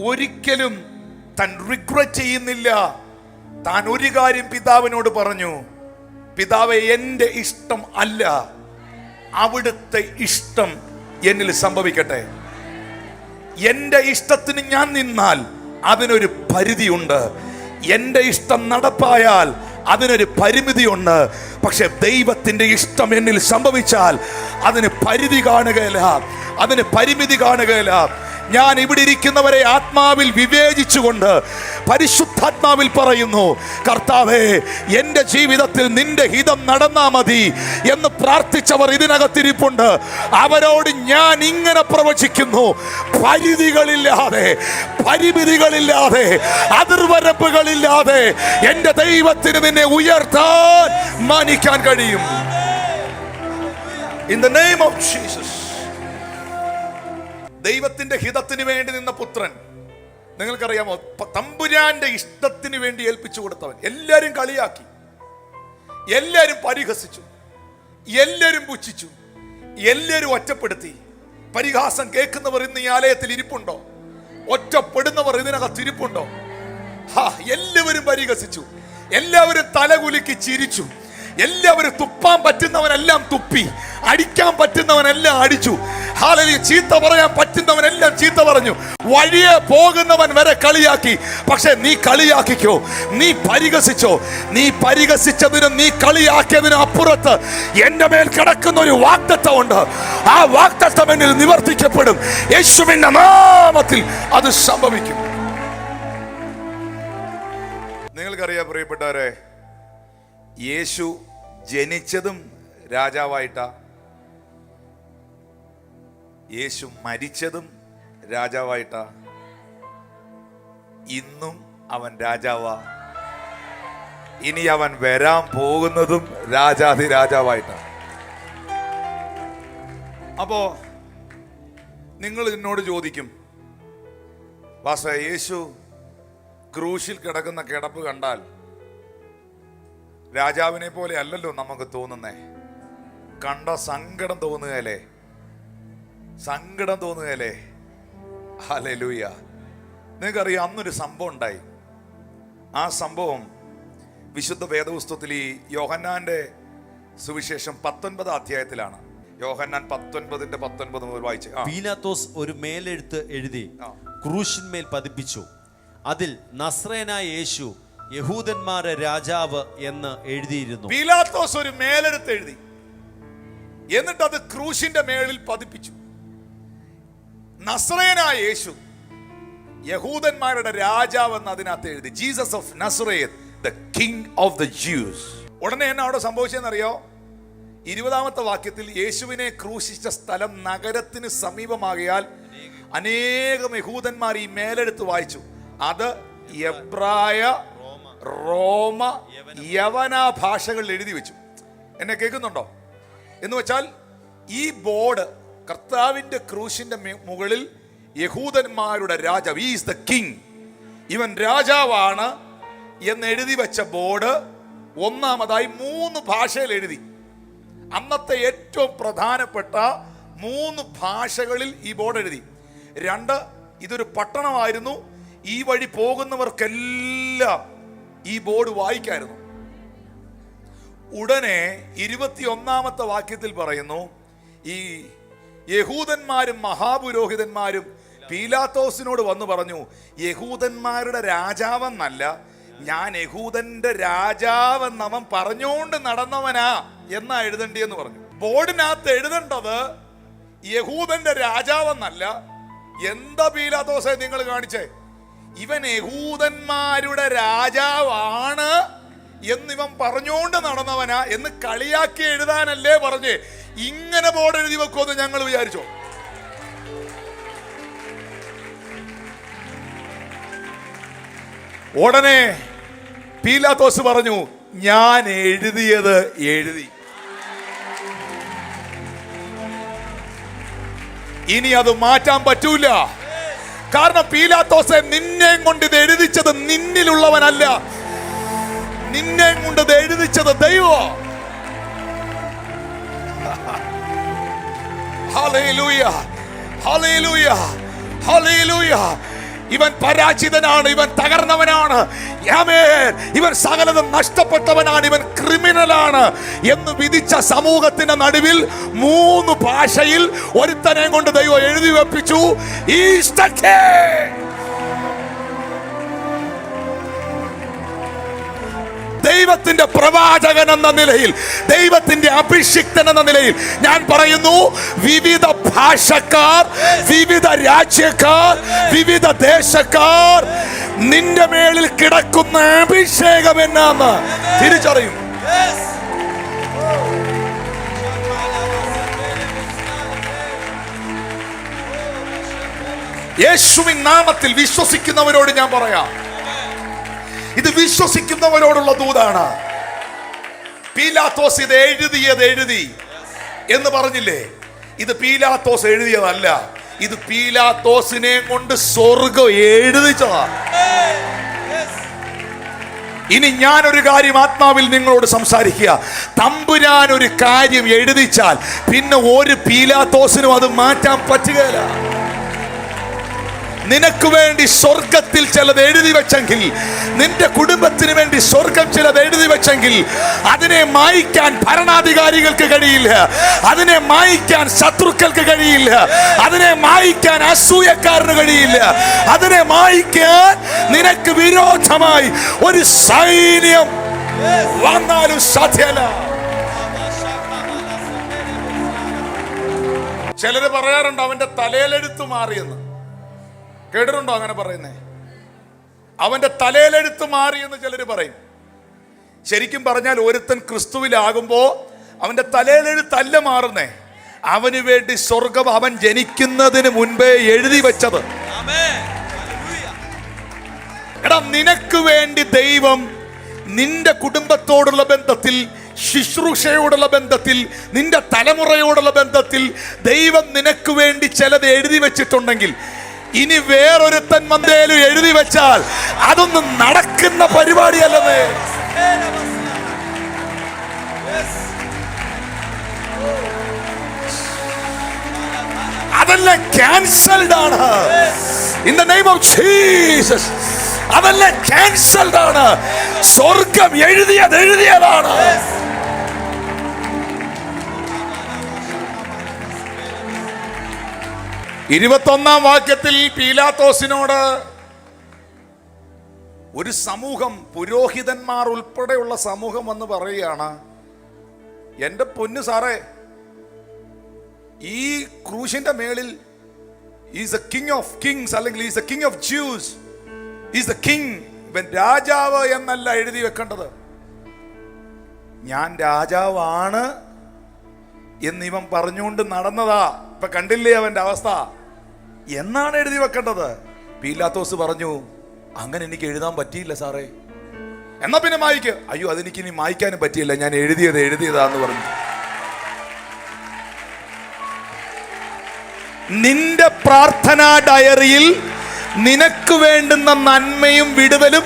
ഒരിക്കലും താൻ റിഗ്രറ്റ് ചെയ്യുന്നില്ല. താൻ ഒരു കാര്യം പിതാവിനോട് പറഞ്ഞു, പിതാവേ, എൻ്റെ ഇഷ്ടം അല്ല, അവിടുത്തെ ഇഷ്ടം എന്നിൽ സംഭവിക്കട്ടെ. എൻ്റെ ഇഷ്ടത്തിന് ഞാൻ നിന്നാൽ അതിനൊരു പരിധിയുണ്ട്, എൻ്റെ ഇഷ്ടം നടപ്പായാൽ അതിനൊരു പരിമിതിയുണ്ട്. പക്ഷെ ദൈവത്തിൻ്റെ ഇഷ്ടം എന്നിൽ സംഭവിച്ചാൽ അതിന് പരിധി കാണുകയില്ല, അതിന് പരിമിതി കാണുകയില്ല. ഞാൻ ഇവിടെ ഇരിക്കുന്നവരെ ആത്മാവിൽ വിവേചിച്ചുകൊണ്ട് പരിശുദ്ധാത്മാവിൽ പറയുന്നു, കർത്താവേ, എൻ്റെ ജീവിതത്തിൽ നിന്റെ ഹിതം നടന്നാ മതി എന്ന് പ്രാർത്ഥിച്ചവർ ഇതിനകത്തിരിപ്പുണ്ട്. അവരോട് ഞാൻ ഇങ്ങനെ പ്രവചിക്കുന്നു, പരിധികളില്ലാതെ, പരിമിതികളില്ലാതെ, അതിർവരമ്പുകളില്ലാതെ എൻ്റെ ദൈവത്തിന് നിന്നെ ഉയർത്താൻ, മാനിക്കാൻ കഴിയും. In the name of Jesus. ദൈവത്തിന്റെ ഹിതത്തിന് വേണ്ടി നിന്ന പുത്രൻ, നിങ്ങൾക്കറിയാമോ, തമ്പുരാന്റെ ഇഷ്ടത്തിന് വേണ്ടി ഏൽപ്പിച്ചു കൊടുത്തവൻ. എല്ലാരും കളിയാക്കി, എല്ലാരും പരിഹസിച്ചു, എല്ലാരും പുച്ഛിച്ചു, എല്ലാരും ഒറ്റപ്പെടുത്തി. പരിഹാസം കേൾക്കുന്നവർ ഇന്ന് ഈ ആലയത്തിൽ ഇരിപ്പുണ്ടോ? ഒറ്റപ്പെടുന്നവർ ഇതിനകത്ത് ഇരിപ്പുണ്ടോ? എല്ലാവരും പരിഹസിച്ചു, എല്ലാവരും തലകുലുക്കി ചിരിച്ചു, എല്ലാവരും തുപ്പാൻ പറ്റുന്നവനെല്ലാം തുപ്പി, അടിക്കാൻ പറ്റുന്നവനെല്ലാം അടിച്ചു, ഹല്ലേലൂയ, ചീത്ത പറയാൻ പറ്റുന്നവനെല്ലാം ചീത്ത പറഞ്ഞു, വഴിയെ പോകുന്നവൻ വരെ കളിയാക്കി. പക്ഷെ നീ കളിയാക്കിക്കോ, നീ പരിഹസിച്ചോ, നീ പരിഹസിച്ചതിനും നീ കളിയാക്കിയതിനും അപ്പുറത്ത് എന്റെ മേൽ കിടക്കുന്ന ഒരു വാഗ്ദത്തം ഉണ്ട്. ആ വാഗ്ദത്തം എന്നിൽ നിവർത്തിക്കപ്പെടും. യേശുവിന്റെ നാമത്തിൽ അത് സംഭവിക്കും. നിങ്ങൾക്കറിയാം പ്രിയപ്പെട്ടവരെ, യേശു ജനിച്ചതും രാജാവായിട്ടാ, യേശു മരിച്ചതും രാജാവായിട്ടാ, ഇന്നും അവൻ രാജാവാ. ഇനി അവൻ വരാൻ പോകുന്നതും രാജാധിരാജാവായിട്ടാണ്. അപ്പോ നിങ്ങൾ എന്നോട് ചോദിക്കും, വാസ യേശു ക്രൂശിൽ കിടക്കുന്ന കിടപ്പ് കണ്ടാൽ രാജാവിനെ പോലെ അല്ലല്ലോ നമുക്ക് തോന്നുന്നേ. കണ്ട സങ്കടം തോന്നുകയല്ലേ? സങ്കടം തോന്നുകയല്ലേ? ഹല്ലേലൂയ. നിങ്ങൾക്കറിയാം, അന്നൊരു സംഭവം ഉണ്ടായി. ആ സംഭവം വിശുദ്ധ വേദപുസ്തകത്തിൽ ഈ യോഹന്നാന്റെ സുവിശേഷം 19 അധ്യായത്തിലാണ്. യോഹന്നാൻ 19:19 മുതൽ വായിച്ച്. പീലാത്തോസ് ഒരു മേലെഴുത്ത് എഴുതി ക്രൂശിന്മേൽ പതിപ്പിച്ചു. അതിൽ നസ്രയനായ യേശു യഹൂദന്മാരുടെ രാജാവ് എന്ന് എഴുതിയിരുന്നു. പീലാത്തോസ് ഒരു മേലെഴുത്ത് എഴുതി, എന്നിട്ട് അത് ക്രൂശിന്റെ മേളിൽ പതിപ്പിച്ചു. നസ്രയനായ യേശു യഹൂദന്മാരുടെ രാജാവ് എന്ന് അതിനകത്ത് എഴുതി. Jesus of Nazareth, the king of the juice. ഉടനെ എന്നാ അവിടെ സംഭവിച്ചെന്നറിയോ? 20-ാമത്തെ വാക്യത്തിൽ യേശുവിനെ ക്രൂശിച്ച സ്ഥലം നഗരത്തിന് സമീപമാകിയാൽ അനേകം യഹൂദന്മാർ ഈ മേലെടുത്ത് വായിച്ചു. അത് എബ്രായ, റോമ, യവന ഭാഷകളിൽ എഴുതി വെച്ചു. എന്നെ കേൾക്കുന്നുണ്ടോ? എന്ന് വെച്ചാൽ ഈ ബോർഡ് കർത്താവിന്റെ ക്രൂശിന്റെ മുകളിൽ യഹൂദന്മാരുടെ രാജാവ്, ഈസ് ദ കിങ്, ഇവൻ രാജാവാണ് എന്ന് എഴുതി വെച്ച ബോർഡ് ഒന്നാമതായി 3 ഭാഷയിൽ എഴുതി. അന്നത്തെ ഏറ്റവും പ്രധാനപ്പെട്ട 3 ഭാഷകളിൽ ഈ ബോർഡ് എഴുതി. 2, ഇതൊരു പട്ടണമായിരുന്നു. ഈ വഴി പോകുന്നവർക്കെല്ലാം ഈ ബോർഡ് വായിക്കായിരുന്നു. ഉടനെ 21-ാമത്തെ വാക്യത്തിൽ പറയുന്നു, ഈ യഹൂദന്മാരും മഹാപുരോഹിതന്മാരും പീലാത്തോസിനോട് വന്നു പറഞ്ഞു, യഹൂദന്മാരുടെ രാജാവെന്നല്ല, ഞാൻ യഹൂദന്റെ രാജാവെന്ന് അവൻ പറഞ്ഞുകൊണ്ട് നടന്നവനാ എന്നാ എഴുതണ്ടിയെന്ന് പറഞ്ഞു. ബോർഡിനകത്ത് എഴുതേണ്ടത് യഹൂദന്റെ രാജാവെന്നല്ല. എന്താ പീലാത്തോസെ നിങ്ങൾ കാണിച്ചേ? ഇവൻ യഹൂദന്മാരുടെ രാജാവാണ് എന്നിവൻ പറഞ്ഞുകൊണ്ട് നടന്നവനാ എന്ന് കളിയാക്കി എഴുതാനല്ലേ പറഞ്ഞേ. ഇങ്ങനെ ബോർഡ് എഴുതി വെക്കുമെന്ന് ഞങ്ങൾ വിചാരിച്ചോ? ഉടനെ പീലാത്തോസ് പറഞ്ഞു, ഞാൻ എഴുതിയത് എഴുതി, ഇനി അത് മാറ്റാൻ പറ്റൂല. കാരണം പീലാത്തോസെ, നിന്നെ കൊണ്ട് ഇത് എഴുതിച്ചത് നിന്നിലുള്ളവനല്ല, നിന്നെ കൊണ്ട് ഇത് എഴുതിച്ചത് ദൈവം. Hallelujah, hallelujah, hallelujah. ഇവൻ പരാജിതനാണ്, ഇവൻ തകർന്നവനാണ്, ഇവൻ സകലതും നഷ്ടപ്പെട്ടവനാണ്, ഇവൻ ക്രിമിനലാണ് എന്ന് വിധിച്ച സമൂഹത്തിന്റെ നടുവിൽ 3 ഭാഷയിൽ ഒരുത്തനെ കൊണ്ട് ദൈവം എഴുതി വെപ്പിച്ചു, ഈസ് ദ കിങ്. ദൈവത്തിന്റെ പ്രവാചകൻ എന്ന നിലയിൽ, ദൈവത്തിന്റെ അഭിഷിക്തൻ എന്ന നിലയിൽ ഞാൻ പറയുന്നു, വിവിധ ഭാഷക്കാർ, വിവിധ രാജ്യക്കാർ, വിവിധ ദേശക്കാർ നിന്റെ മേളിൽ കിടക്കുന്ന അഭിഷേകം എന്നാന്ന് തിരിച്ചറിയും. യേശുവിൻ നാമത്തിൽ വിശ്വസിക്കുന്നവരോട് ഞാൻ പറയാം, ഇത് വിശ്വസിക്കുന്നവരോടുള്ള ദൂതാണ്. പീലാത്തോസ് ഇത് എഴുതിയത് എഴുതി എന്ന് പറഞ്ഞില്ലേ? ഇത് പീലാത്തോസ് എഴുതിയതല്ല, ഇത് പീലാത്തോസിനെ കൊണ്ട് സ്വർഗം എഴുതിച്ചതാ. ഇനി ഞാനൊരു കാര്യം ആത്മാവിൽ നിങ്ങളോട് സംസാരിക്കുക. തമ്പുരാൻ ഒരു കാര്യം എഴുതിച്ചാൽ പിന്നെ ഒരു പീലാത്തോസിനും അത് മാറ്റാൻ പറ്റുകയില്ല. നിനക്ക് വേണ്ടി സ്വർഗത്തിൽ ചിലത് എഴുതി വെച്ചെങ്കിൽ, നിന്റെ കുടുംബത്തിന് വേണ്ടി സ്വർഗം ചിലത് എഴുതി വെച്ചെങ്കിൽ, അതിനെ മായ്ക്കാൻ ഭരണാധികാരികൾക്ക് കഴിയില്ല, അതിനെ മായ്ക്കാൻ ശത്രുക്കൾക്ക് കഴിയില്ല, അതിനെ മായ്ക്കാൻ അസൂയക്കാരന് കഴിയില്ല, അതിനെ മായ്ക്കാൻ നിനക്ക് വിരോധമായി ഒരു സൈന്യം വന്നാലും സാധ്യമല്ല. ചിലര് പറയാറുണ്ട് അവന്റെ തലയിലെഴുത്ത് മാറിയെന്ന്. കേട്ടിട്ടുണ്ടോ അങ്ങനെ പറയുന്നേ? അവന്റെ തലയിലെഴുത്ത് മാറിയെന്ന് ചിലര് പറയും. ശരിക്കും പറഞ്ഞാൽ ഒരുത്തൻ ക്രിസ്തുവിലാകുമ്പോ അവന്റെ തലയിലെഴുത്തല്ല മാറുന്നേ, അവന് വേണ്ടി സ്വർഗം അവൻ ജനിക്കുന്നതിന് മുൻപേ എഴുതി വെച്ചത്. എടാ, നിനക്ക് വേണ്ടി ദൈവം നിന്റെ കുടുംബത്തോടുള്ള ബന്ധത്തിൽ, ശുശ്രൂഷയോടുള്ള ബന്ധത്തിൽ, നിന്റെ തലമുറയോടുള്ള ബന്ധത്തിൽ ദൈവം നിനക്ക് വേണ്ടി ചിലത് എഴുതി വെച്ചിട്ടുണ്ടെങ്കിൽ, ഇനി വേറൊരുത്തൻ മന്തേലും എഴുതി വെച്ചാൽ അതൊന്നും നടക്കുന്ന പരിപാടിയല്ലേ. അതെല്ലാം ക്യാൻസൽഡ് ആണ്. In the name of Jesus അതെല്ലാം ക്യാൻസൽഡ് ആണ്. സ്വർഗം എഴുതിയതാണ്. ഇരുപത്തൊന്നാം വാക്യത്തിൽ പീലാത്തോസിനോട് ഒരു സമൂഹം, പുരോഹിതന്മാർ ഉൾപ്പെടെയുള്ള സമൂഹം വന്ന് പറയുകയാണ്, എന്റെ പൊന്നു സാറേ, ഈ ക്രൂശിന്റെ മേളിൽ is a king of kings, അല്ലെങ്കിൽ is a king of Jews, is a king, ഇവൻ രാജാവ് എന്നല്ല എഴുതി വെക്കേണ്ടത്. ഞാൻ രാജാവാണ് എന്ന് ഇവൻ പറഞ്ഞുകൊണ്ട് നടന്നതാ. ഇപ്പൊ കണ്ടില്ലേ അവന്റെ അവസ്ഥ എന്നാണ് എഴുതി വെക്കേണ്ടത്. പീലാത്തോസ് പറഞ്ഞു, അങ്ങനെ എനിക്ക് എഴുതാൻ പറ്റിയില്ല സാറേ. എന്നാ പിന്നെ മായ്ക്ക്. അയ്യോ, അതെനിക്ക് ഇനി മായ്ക്കാനും പറ്റിയില്ല, ഞാൻ എഴുതിയതാന്ന് പറഞ്ഞു. നിന്റെ പ്രാർത്ഥനാ ഡയറിയിൽ നിനക്ക് വേണ്ടുന്ന നന്മയും വിടുതലും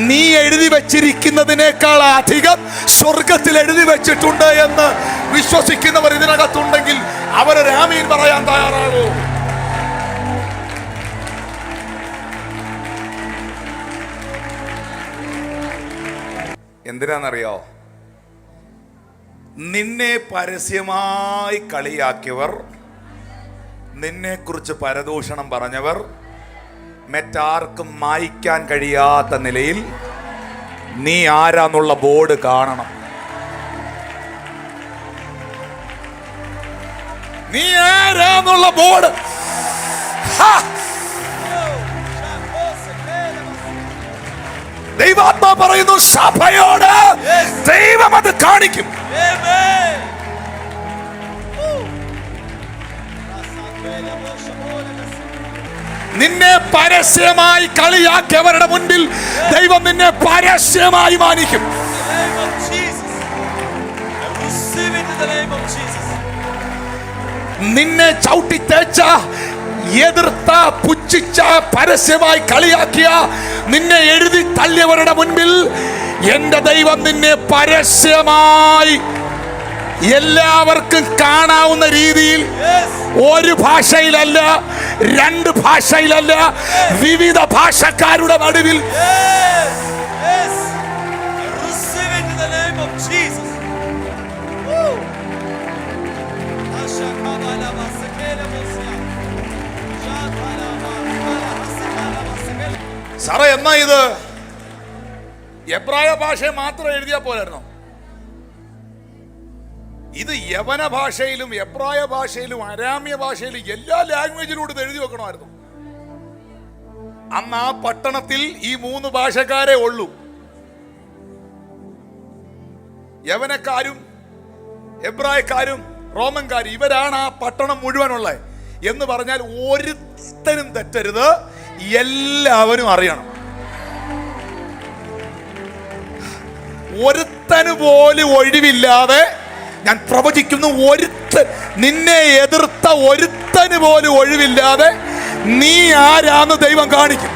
നീ എഴുതി വച്ചിരിക്കുന്നതിനേക്കാൾ അധികം സ്വർഗത്തിൽ എഴുതി വെച്ചിട്ടുണ്ട് എന്ന് വിശ്വസിക്കുന്നവർ ഇതിനകത്തുണ്ടെങ്കിൽ അവരൊരു ആമീൻ പറയാൻ തയ്യാറാകൂ. എന്തിനാണെന്നറിയോ? നിന്നെ പരസ്യമായി കളിയാക്കിയവർ, നിന്നെ കുറിച്ച് പരദൂഷണം പറഞ്ഞവർ, മറ്റാർക്കും മായ്ക്കാൻ കഴിയാത്ത നിലയിൽ നീ ആരാന്നുള്ള ബോർഡ് കാണണം. നീ ആരാന്നുള്ള ബോർഡ്. ദൈവാത്മാ പറയുന്നു, സഭയോട് ദൈവം അത് കാണിക്കും. നിന്നെ പരസ്യമായി കളിയാക്കിയവരുടെ മുൻപിൽ ദൈവം നിന്നെ പരസ്യമായി മാനിക്കും. നിന്നെ ചവിട്ടിത്തേച്ച, എതിർത്ത, പുച്ഛിച്ച, പരസ്യമായി കളിയാക്കിയ, നിന്നെ എഴുതി തള്ളിയവരുടെ മുൻപിൽ എന്റെ ദൈവം നിന്നെ പരസ്യമായി എല്ലാവർക്കും കാണാവുന്ന രീതിയിൽ, ഒരു ഭാഷയിലല്ല, രണ്ട് ഭാഷയിലല്ല, വിവിധ ഭാഷക്കാരുടെ നടുവിൽ സാറേ, എന്നാ ഇത് എബ്രായ ഭാഷ മാത്രം എഴുതിയാ പോലായിരുന്നോ? ഇത് യവന ഭാഷയിലും എബ്രായ ഭാഷയിലും അരാമ്യ ഭാഷയിലും എല്ലാ ലാംഗ്വേജിലൂടെ എഴുതി വെക്കണമായിരുന്നു. അന്ന് ആ പട്ടണത്തിൽ ഈ 3 ഭാഷക്കാരെ ഉള്ളൂ. യവനക്കാരും എബ്രായക്കാരും റോമൻകാരും, ഇവരാണ് ആ പട്ടണം മുഴുവനുള്ളത്. എന്ന് പറഞ്ഞാൽ ഒരുത്തനും തെറ്റരുത്, എല്ലാവരും അറിയണം. ഒരുത്തന് പോലും ഒഴിവില്ലാതെ ഞാൻ പ്രവചിക്കുന്നു, നിന്നെ എതിർത്ത ഒരുത്തന് പോലും ഒഴിവില്ലാതെ നീ ആരാന്ന് ദൈവം കാണിക്കും.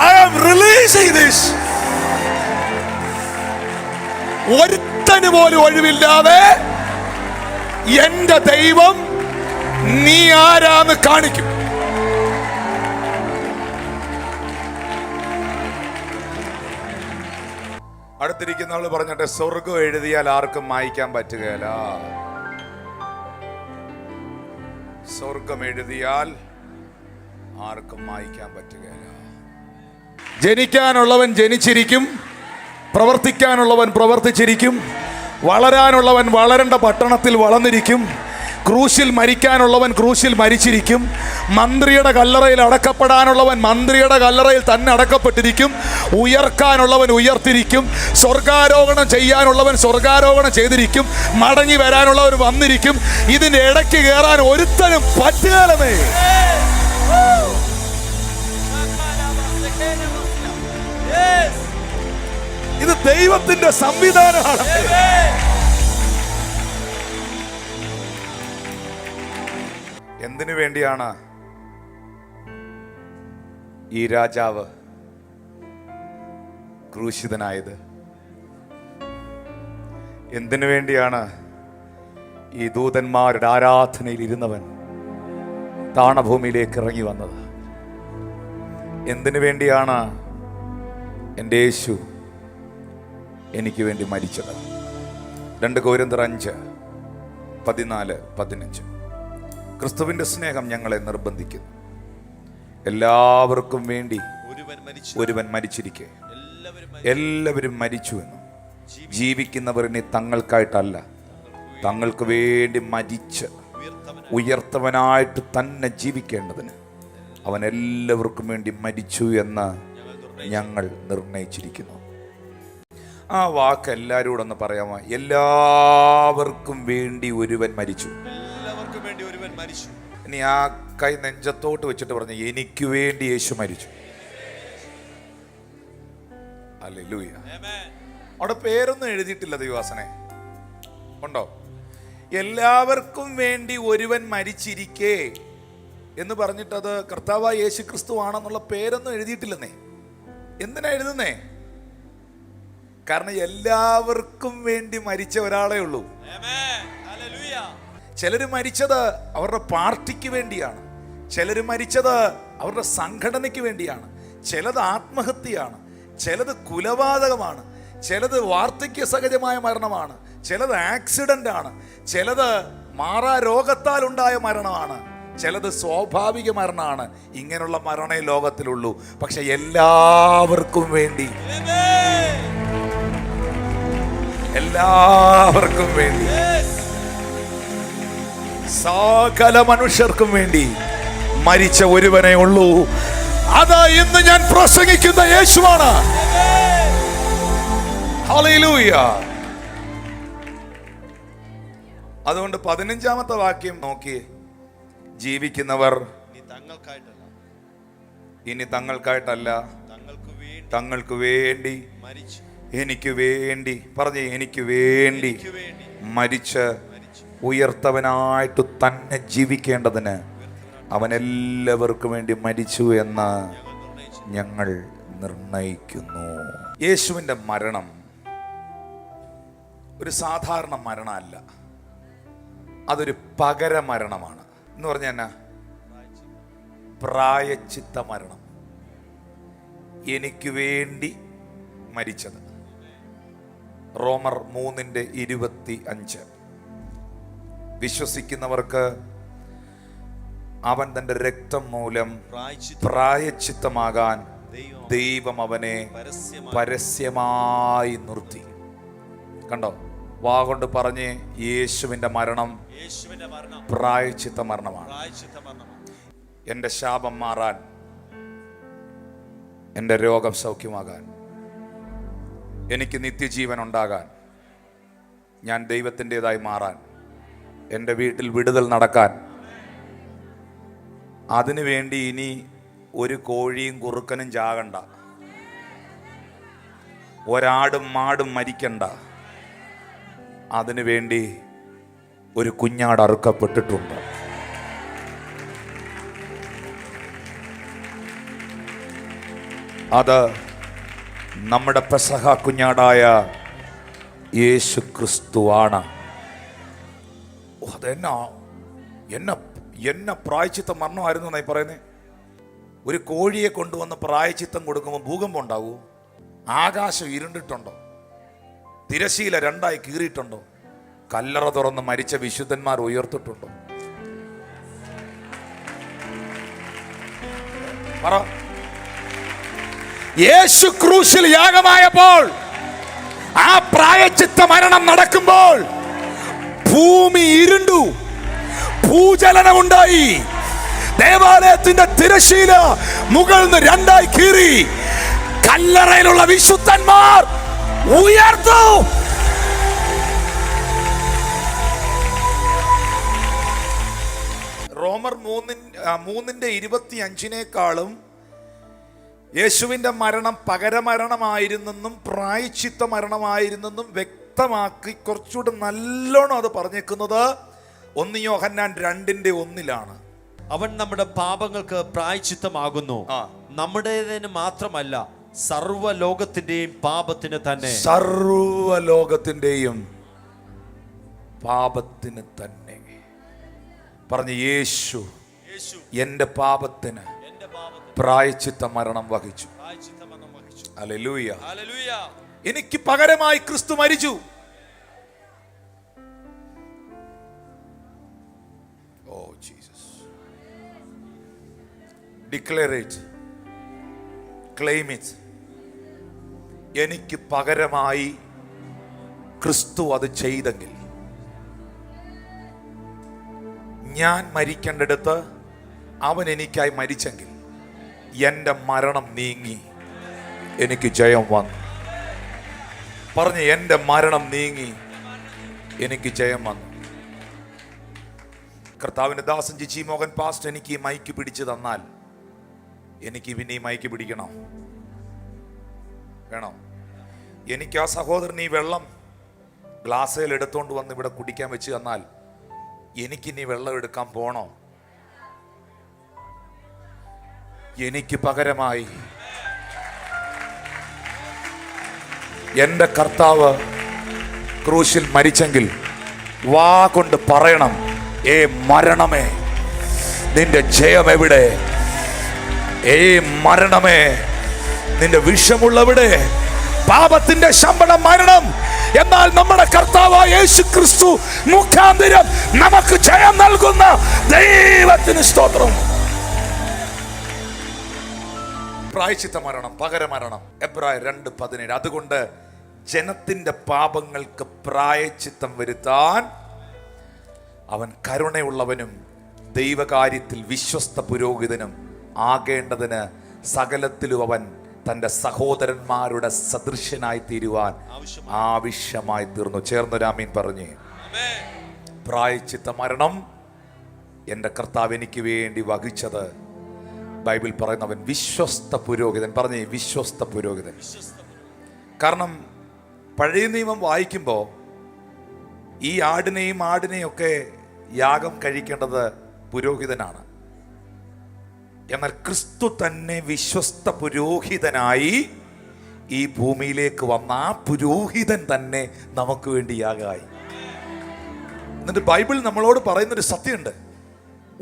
I am releasing this. ഒരുത്തന് പോലും ഒഴിവില്ലാതെ എന്റെ ദൈവം നീ ആരാന്ന് കാണിക്കും. അടുത്തിരിക്കുന്ന ആള് പറഞ്ഞിട്ട്, സ്വർഗം എഴുതിയാൽ ആർക്കും മായ്ക്കാൻ പറ്റുകയില്ല. സ്വർഗം എഴുതിയാൽ ആർക്കും മായ്ക്കാൻ പറ്റുകയില്ല. ജനിക്കാനുള്ളവൻ ജനിച്ചിരിക്കും, പ്രവർത്തിക്കാനുള്ളവൻ പ്രവർത്തിച്ചിരിക്കും, വളരാനുള്ളവൻ വളരേണ്ട പട്ടണത്തിൽ വളർന്നിരിക്കും, ക്രൂശിൽ മരിക്കാനുള്ളവൻ ക്രൂശിൽ മരിച്ചിരിക്കും. മന്ത്രിയുടെ കല്ലറയിൽ അടക്കപ്പെടാനുള്ളവൻ മന്ത്രിയുടെ കല്ലറയിൽ തന്നെ അടക്കപ്പെട്ടിരിക്കും. ഉയർക്കാനുള്ളവൻ ഉയർത്തിരിക്കും. സ്വർഗാരോഹണം ചെയ്യാനുള്ളവൻ സ്വർഗാരോഹണം ചെയ്തിരിക്കും. മടങ്ങി വരാനുള്ളവർ വന്നിരിക്കും. ഇതിന്റെ ഇടയ്ക്ക് കയറാൻ ഒരുത്തനും പറ്റുകയില്ലമേ. ഇത് ദൈവത്തിന്റെ സംവിധാനമാണ്. എന്തിനു വേണ്ടിയാണ് ഈ രാജാവ് ക്രൂശിതനായത്? എന്തിനു വേണ്ടിയാണ് ഈ ദൂതന്മാരുടെ ആരാധനയിൽ ഇരുന്നവൻ താണഭൂമിയിലേക്ക് ഇറങ്ങി വന്നത്? എന്തിനു വേണ്ടിയാണ് എൻ്റെ യേശു എനിക്ക് വേണ്ടി മരിച്ചത്? 2 കൊരിന്ത്യർ 5:14-15. ക്രിസ്തുവിന്റെ സ്നേഹം ഞങ്ങളെ നിർബന്ധിക്കുന്നു, എല്ലാവർക്കും വേണ്ടി ഒരുവൻ മരിച്ചിരിക്കെ എല്ലാവരും മരിച്ചുവെന്നും ജീവിക്കുന്നവർ ഇനി തങ്ങൾക്കായിട്ടല്ല തങ്ങൾക്ക് വേണ്ടി മരിച്ച് ഉയർത്തവനായിട്ട് തന്നെ ജീവിക്കേണ്ടതിന് അവൻ എല്ലാവർക്കും വേണ്ടി മരിച്ചു എന്ന് ഞങ്ങൾ നിർണയിച്ചിരിക്കുന്നു. ആ വാക്ക് എല്ലാവരോടും ഒന്ന് പറയാമോ? എല്ലാവർക്കും വേണ്ടി ഒരുവൻ മരിച്ചു. ഇനി ആ കൈ നെഞ്ചത്തോട്ട് വെച്ചിട്ട് പറഞ്ഞു, എനിക്ക് വേണ്ടി യേശു മരിച്ചു. ഹല്ലേലൂയ. അവിടെ പേരൊന്നും എഴുതിയിട്ടില്ല ദൈവദാസനെ, ഉണ്ടോ? എല്ലാവർക്കും വേണ്ടി ഒരുവൻ മരിച്ചിരിക്കേ എന്ന് പറഞ്ഞിട്ടത് കർത്താവായ യേശു ക്രിസ്തു ആണെന്നുള്ള പേരൊന്നും എഴുതിയിട്ടില്ലെന്നേ. എന്തിനാ എഴുതുന്നേ? കാരണം എല്ലാവർക്കും വേണ്ടി മരിച്ച ഒരാളേ ഉള്ളൂ. ചിലര് മരിച്ചത് അവരുടെ പാർട്ടിക്ക് വേണ്ടിയാണ്, ചിലര് മരിച്ചത് അവരുടെ സംഘടനയ്ക്ക് വേണ്ടിയാണ്, ചിലത് ആത്മഹത്യയാണ്, ചിലത് കുലപാതകമാണ്, ചിലത് വാർദ്ധക്യ സഹജമായ മരണമാണ്, ചിലത് ആക്സിഡന്റ് ആണ്, ചിലത് മാറാ രോഗത്താൽ ഉണ്ടായ മരണമാണ്, ചിലത് സ്വാഭാവിക മരണമാണ്. ഇങ്ങനെയുള്ള മരണേ ലോകത്തിലുള്ളൂ. പക്ഷെ എല്ലാവർക്കും വേണ്ടി സകല മനുഷ്യർക്കും വേണ്ടി മരിച്ച ഒരുവനേ ഉള്ളൂ. അത് ഇന്ന് ഞാൻ പ്രസംഗിക്കുന്ന യേശുവാണ്. ഹല്ലേലൂയ. അതുകൊണ്ട് 15-ാമത്തെ വാക്യം നോക്കി, ജീവിക്കുന്നവർ ഇനി തങ്ങൾക്കായിട്ടല്ല തങ്ങൾക്ക് വേണ്ടി എനിക്ക് വേണ്ടി പറഞ്ഞേ, എനിക്ക് വേണ്ടി മരിച്ച് ഉയർത്തവനായിട്ട് തന്നെ ജീവിക്കേണ്ടതിന് അവൻ എല്ലാവർക്കും വേണ്ടി മരിച്ചു എന്ന് ഞങ്ങൾ നിർണയിക്കുന്നു. യേശുവിൻ്റെ മരണം ഒരു സാധാരണ മരണമല്ല, അതൊരു പകരമരണമാണ്. എന്ന് പറഞ്ഞാൽ എന്നാ? പ്രായശ്ചിത്ത മരണം. എനിക്ക് വേണ്ടി മരിച്ചത്. റോമർ 3:25. വിശ്വസിക്കുന്നവർക്ക് അവൻ തന്റെ രക്തം മൂലം പ്രായശ്ചിത്തമാകാൻ ദൈവം അവനെ പരസ്യമായി നിർത്തി. കണ്ടോ? വാ കൊണ്ട് പറഞ്ഞ് യേശുവിന്റെ മരണം പ്രായശ്ചിത്ത മരണമാണ്. എൻ്റെ ശാപം മാറാൻ, എൻ്റെ രോഗം സൗഖ്യമാകാൻ, എനിക്ക് നിത്യജീവൻ ഉണ്ടാകാൻ, ഞാൻ ദൈവത്തിൻ്റെതായി മാറാൻ, എൻ്റെ വീട്ടിൽ വിടുതൽ നടക്കാൻ, അതിനു വേണ്ടി ഇനി ഒരു കോഴിയും കുറുക്കനും ചാകണ്ട, ഒരാടും മാടും മരിക്കണ്ട. അതിനു വേണ്ടി ഒരു കുഞ്ഞാട് അറുക്കപ്പെട്ടിട്ടുണ്ട്. അത് നമ്മുടെ പെസഹ കുഞ്ഞാടായ യേശു ക്രിസ്തുവാണ്. അതെന്നാ എന്നെ പ്രായശ്ചിത്ത മരണമായിരുന്നു എന്നായി പറയുന്നത്. ഒരു കോഴിയെ കൊണ്ടുവന്ന് പ്രായശ്ചിത്തം കൊടുക്കുമ്പോൾ ഭൂകമ്പം ഉണ്ടാവൂ? ആകാശം ഇരുണ്ടിട്ടുണ്ടോ? തിരശീല 2ആയി കീറിയിട്ടുണ്ടോ? കല്ലറ തുറന്ന് മരിച്ച വിശുദ്ധന്മാർ ഉയർത്തിട്ടുണ്ടോ? പറ. യേശു ക്രൂശിൽ യാഗമായപ്പോൾ, ആ പ്രായശ്ചിത്ത മരണം നടക്കുമ്പോൾ ഭൂമി ഇരുണ്ടു. ഭൂചലനമുണ്ടായി. ദേവാലയത്തിന്റെ തിരശീല മുകളിൽ നിന്ന് രണ്ടായി കീറി. കല്ലറയിലുള്ള വിശുദ്ധന്മാർ ഉയർത്തു. റോമർ 3:25 യേശുവിന്റെ മരണം പകരമരണമായിരുന്നെന്നും പ്രായശ്ചിത്ത മരണമായിരുന്നെന്നും വ്യക്തമാക്കി കുറച്ചുകൂടെ നല്ലോണം അത് പറഞ്ഞേക്കുന്നത് 1 യോഹന്നാൻ 2:1 അവൻ നമ്മുടെ പാപങ്ങൾക്ക് പ്രായശ്ചിത്തമാകുന്നു, നമ്മുടേതിന് മാത്രമല്ല സർവ്വലോകത്തിന്റെയും പാപത്തിന് തന്നെ. സർവ്വലോകത്തിന്റെയും പാപത്തിന് തന്നെ. പറഞ്ഞു, യേശു എന്റെ പാപത്തിന് പ്രായശ്ചിത്ത മരണം വഹിച്ചു. ഹല്ലേലൂയ. എനിക്ക് പകരമായി ക്രിസ്തു മരിച്ചു. Oh Jesus. Declare it, claim it. എനിക്ക് പകരമായി ക്രിസ്തു അത് ചെയ്തെങ്കിൽ, ഞാൻ മരിക്കേണ്ടടുത്ത് അവൻ എനിക്കായി മരിച്ചെങ്കിൽ എന്റെ മരണം നീങ്ങി എനിക്ക് ജയം വന്നു. പറഞ്ഞു, എന്റെ മരണം നീങ്ങി എനിക്ക് ജയം വന്നു. കർത്താവിന്റെ ദാസൻ ജിജി മോഹൻ പാസ്റ്റർ എനിക്ക് ഈ മൈക്ക് പിടിച്ചു തന്നാൽ എനിക്ക് പിന്നെ ഈ മൈക്ക് പിടിക്കണോ? വേണോ? എനിക്ക് ആ സഹോദരൻ ഈ വെള്ളം ഗ്ലാസ്സിൽ എടുത്തോണ്ട് വന്ന് ഇവിടെ കുടിക്കാൻ വെച്ച് തന്നാൽ എനിക്കിനി വെള്ളം എടുക്കാൻ പോണോ? എനിക്ക് പകരമായി എന്റെ കർത്താവ് ക്രൂശിൽ മരിച്ചെങ്കിൽ വാ കൊണ്ട് പറയണം, ഏ മരണമേ നിന്റെ ജയം എവിടെ? ഏ മരണമേ നിന്റെ വിഷമുള്ളവിടെ? പാപത്തിന്റെ ശമ്പളം മരണം, എന്നാൽ നമ്മുടെ കർത്താവായ യേശു ക്രിസ്തു മുഖാന്തരം നമുക്ക് ജയം നൽകുന്ന ദൈവത്തിന് സ്തോത്രം. പ്രായശ്ചിത്ത മരണം, പകരമരണം. എബ്രായർ 2:17. അതുകൊണ്ട് ജനത്തിന്റെ പാപങ്ങൾക്ക് പ്രായശ്ചിത്തം വരുത്താൻ അവൻ കരുണയുള്ളവനും ദൈവകാര്യത്തിൽ വിശ്വസ്ത പുരോഹിതനും ആകേണ്ടതിന് സകലത്തിലും അവൻ തന്റെ സഹോദരന്മാരുടെ സദൃശ്യനായി തീരുവാൻ ആവശ്യമായി തീർന്നു. ചേർന്നൊരാമീൻ പറഞ്ഞേ. പ്രായശ്ചിത്ത മരണം എൻ്റെ കർത്താവ് എനിക്ക് വേണ്ടി വഹിച്ചത് ബൈബിൾ പറയുന്നവൻ വിശ്വസ്ത പുരോഹിതൻ. പറഞ്ഞേ, വിശ്വസ്ത പുരോഹിതൻ. കാരണം പഴയ നിയമം വായിക്കുമ്പോൾ ഈ ആടിനെയും ഒക്കെ യാഗം കഴിക്കേണ്ടത് പുരോഹിതനാണ്. എന്നാൽ ക്രിസ്തു തന്നെ വിശ്വസ്ത പുരോഹിതനായി ഈ ഭൂമിയിലേക്ക് വന്ന ആ പുരോഹിതൻ തന്നെ നമുക്ക് വേണ്ടി യാഗമായി. എന്നിട്ട് ബൈബിൾ നമ്മളോട് പറയുന്നൊരു സത്യമുണ്ട്,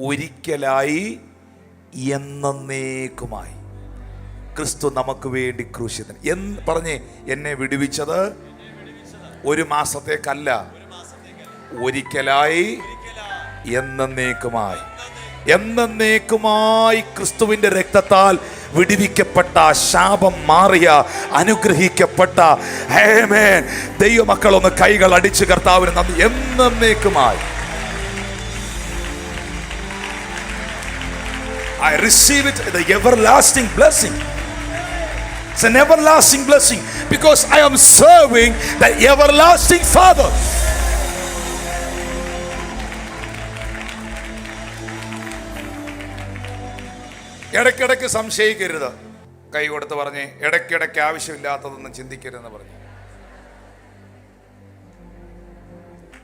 ഒരിക്കലായി എന്നേക്കുമായി ക്രിസ്തു നമുക്ക് വേണ്ടി ക്രൂശിതൻ. പറഞ്ഞേ, എന്നെ വിടുവിച്ചത് 1 മാസത്തേക്കല്ല, ഒരിക്കലായി എന്നേക്കുമായി. എന്നേക്കുമായി ക്രിസ്തുവിന്റെ രക്തത്താൽ വിടുവിക്കപ്പെട്ട, ശാപം മാറിയ, അനുഗ്രഹിക്കപ്പെട്ട ആമേൻ ദൈവമക്കൾ ഒന്ന് കൈകൾ അടിച്ച് കർത്താവിന് നന്ദി. എന്നേക്കുമായി I receive it, the everlasting blessing. It's an everlasting blessing because I am serving the everlasting Father. ഇടയ്ക്കിടയ്ക്ക് സംശയിക്കരുത്. കൈ കൊടുത്ത് പറഞ്ഞേ, ഇടയ്ക്കിടയ്ക്ക് ആവശ്യമില്ലാത്തതൊന്നും ചിന്തിക്കരുതെന്ന് പറഞ്ഞു.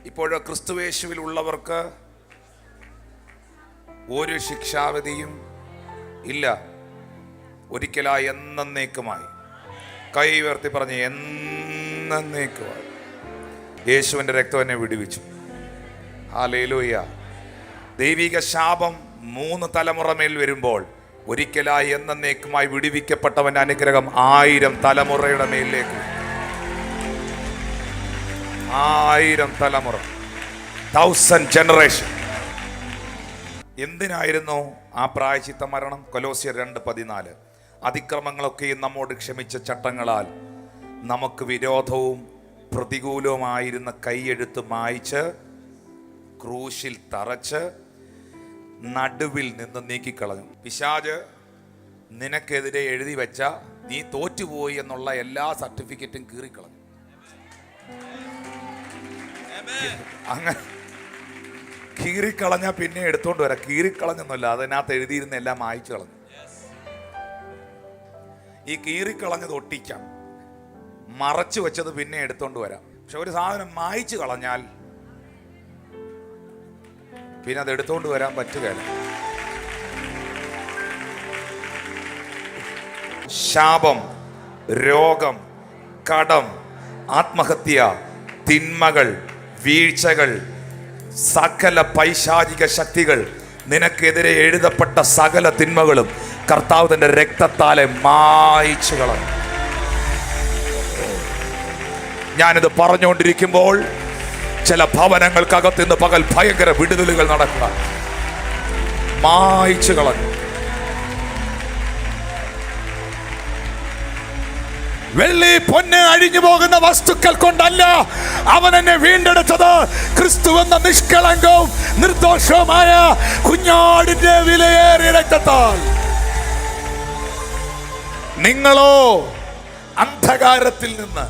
ഇപ്പോഴോ ക്രിസ്തുവേശുവിൽ ഉള്ളവർക്ക് ഒരു ശിക്ഷാവിധിയും ഇല്ല, ഒരിക്കലായി എന്നേക്കുമായി. കൈ ഉയർത്തി പറഞ്ഞ്, എന്നേക്കുമായി യേശുവിൻ്റെ രക്തം എന്നെ വിടുവിച്ചു. ഹല്ലേലൂയ. ദൈവിക ശാപം 3 തലമുറ മേൽ വരുമ്പോൾ ഒരിക്കലായി എന്നേക്കുമായി വിടുവിക്കപ്പെട്ടവന്റെ അനുഗ്രഹം 1000 തലമുറയുടെ മേലിലേക്ക്. 1000 തലമുറ, 1000 ജനറേഷൻ. എന്തിനായിരുന്നു ആ പ്രായശ്ചിത്ത മരണം? കൊലോസ്യർ 2:14. അതിക്രമങ്ങളൊക്കെയും നമ്മോട് ക്ഷമിച്ച ചട്ടങ്ങളാൽ നമുക്ക് വിരോധവും പ്രതികൂലവുമായിരുന്ന കൈയെഴുത്ത് മായ്ച്ച് ക്രൂശിൽ തറച്ച് നടുവിൽ നിന്ന് നീക്കിക്കളഞ്ഞു. പിശാച് നിനക്കെതിരെ എഴുതി വെച്ച നീ തോറ്റുപോയി എന്നുള്ള എല്ലാ സർട്ടിഫിക്കറ്റും കീറിക്കളഞ്ഞു. അങ്ങനെ കീറിക്കളഞ്ഞ പിന്നെ എടുത്തോണ്ട് വരാം. കീറിക്കളഞ്ഞൊന്നുമില്ല, അതിനകത്ത് എഴുതിയിരുന്ന എല്ലാം മായ്ച്ചു കളഞ്ഞു. ഈ കീറിക്കളഞ്ഞത് ഒട്ടിക്കാം, മറച്ചു വെച്ചത് പിന്നെ എടുത്തോണ്ട് വരാം. പക്ഷെ ഒരു സാധനം മായ്ച്ചു കളഞ്ഞാൽ പിന്നെ അത് എടുത്തോണ്ട് വരാൻ പറ്റുകയില്ല. ശാപം, രോഗം, കടം, ആത്മഹത്യ, തിന്മകൾ, വീഴ്ചകൾ, സകല പൈശാചിക ശക്തികൾ, നിനക്കെതിരെ എഴുതപ്പെട്ട സകല തിന്മകളും കർത്താവ് തന്റെ രക്തത്താലെ മായ്ച്ചു കളഞ്ഞു. ഞാനിത് പറഞ്ഞുകൊണ്ടിരിക്കുമ്പോൾ ചില ഭവനങ്ങൾക്കകത്ത് ഇന്ന് പകൽ ഭയങ്കര വിടുതലുകൾ നടക്കുക. മായ്ച്ചു കളഞ്ഞു. വെള്ളി പൊന്ന് അഴിഞ്ഞു പോകുന്ന വസ്തുക്കൾ കൊണ്ടല്ല അവൻ എന്നെ വീണ്ടെടുത്തത്, ക്രിസ്തു എന്ന നിഷ്കളങ്കവും നിർദോഷവുമായ കുഞ്ഞാടിന്റെ വിലയേറിയ രക്തത്താൽ. നിങ്ങളോ അന്ധകാരത്തിൽ നിന്ന്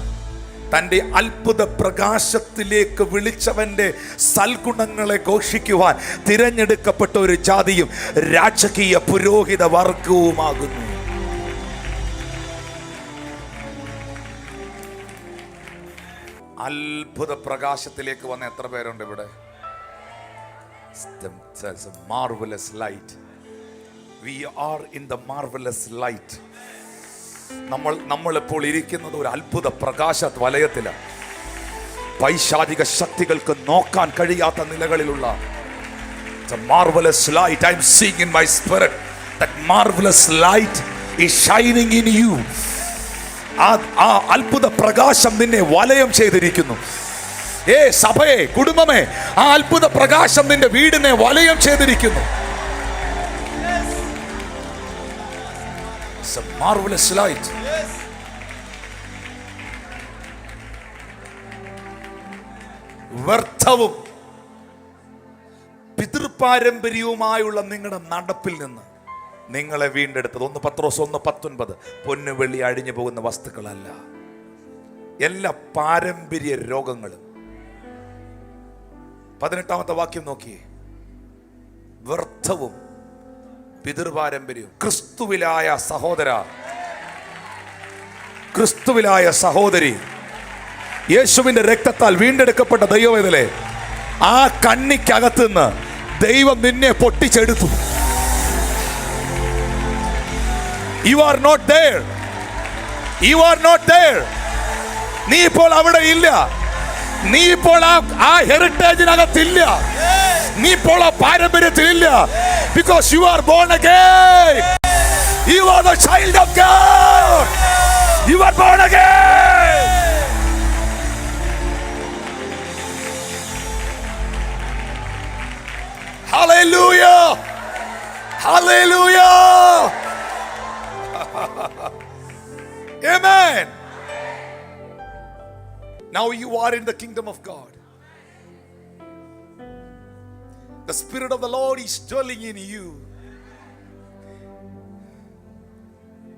തൻ്റെ അത്ഭുത പ്രകാശത്തിലേക്ക് വിളിച്ചവന്റെ സൽഗുണങ്ങളെ ഘോഷിക്കുവാൻ തിരഞ്ഞെടുക്കപ്പെട്ട ഒരു ജാതിയും രാജകീയ പുരോഹിത വർഗവുമാകുന്നു. അത്ഭുത പ്രകാശത്തിലേക്ക് വന്ന എത്ര പേരുണ്ട് ഇവിടെ? Marvelous light. We are in the marvelous light. നമ്മൾ ഇപ്പോൾ ഇരിക്കുന്നത് ഒരു അത്ഭുത പ്രകാശ വലയത്തിലാണ്. പൈശാചിക ശക്തികൾക്ക് നോക്കാൻ കഴിയാത്ത നിലകളിലുള്ള marvelous light. I'm seeing in my spirit that marvelous light is shining in you. ആ അത്ഭുത പ്രകാശം നിന്നെ വലയം ചെയ്തിരിക്കുന്നു. സഭയെ, കുടുംബമേ, ആ അത്ഭുത പ്രകാശം നിന്റെ വീടിനെ വലയം ചെയ്തിരിക്കുന്നു. It's a marvelous light. വ്യർത്ഥവും പിതൃപാരമ്പര്യവുമായുള്ള നിങ്ങളുടെ നടപ്പിൽ നിന്ന് നിങ്ങളെ വീണ്ടെടുത്തത് 1 പത്രോസ് 1:19 പൊന്നു വെള്ളി അഴിഞ്ഞു പോകുന്ന വസ്തുക്കളല്ല, എല്ലാ പാരമ്പര്യ രോഗങ്ങളും. 18ാമത്തെ വാക്യം നോക്കിയേ. വ്യർത്ഥവും പിതൃപാരമ്പര്യവും. ക്രിസ്തുവിലായ സഹോദര, ക്രിസ്തുവിലായ സഹോദരി, യേശുവിന്റെ രക്തത്താൽ വീണ്ടെടുക്കപ്പെട്ട ദൈവവേദലേ, ആ കണ്ണിക്കകത്തുനിന്ന് ദൈവം നിന്നെ പൊട്ടിച്ചെടുത്തു. You are not there. You are not there. നീ ഇപ്പോൾ അവിടെ ഇല്ല. നീ ഇപ്പോൾ ആ ഹെറിറ്റേജിനകത്തില്ല. നീ ഇപ്പോൾ ആ പാരമ്പര്യത്തിലില്ല. Because you are born again. You are the child of God. You are born again. Hallelujah. Hallelujah. Amen. Now you are in the kingdom of God. The Spirit of the Lord is dwelling in you.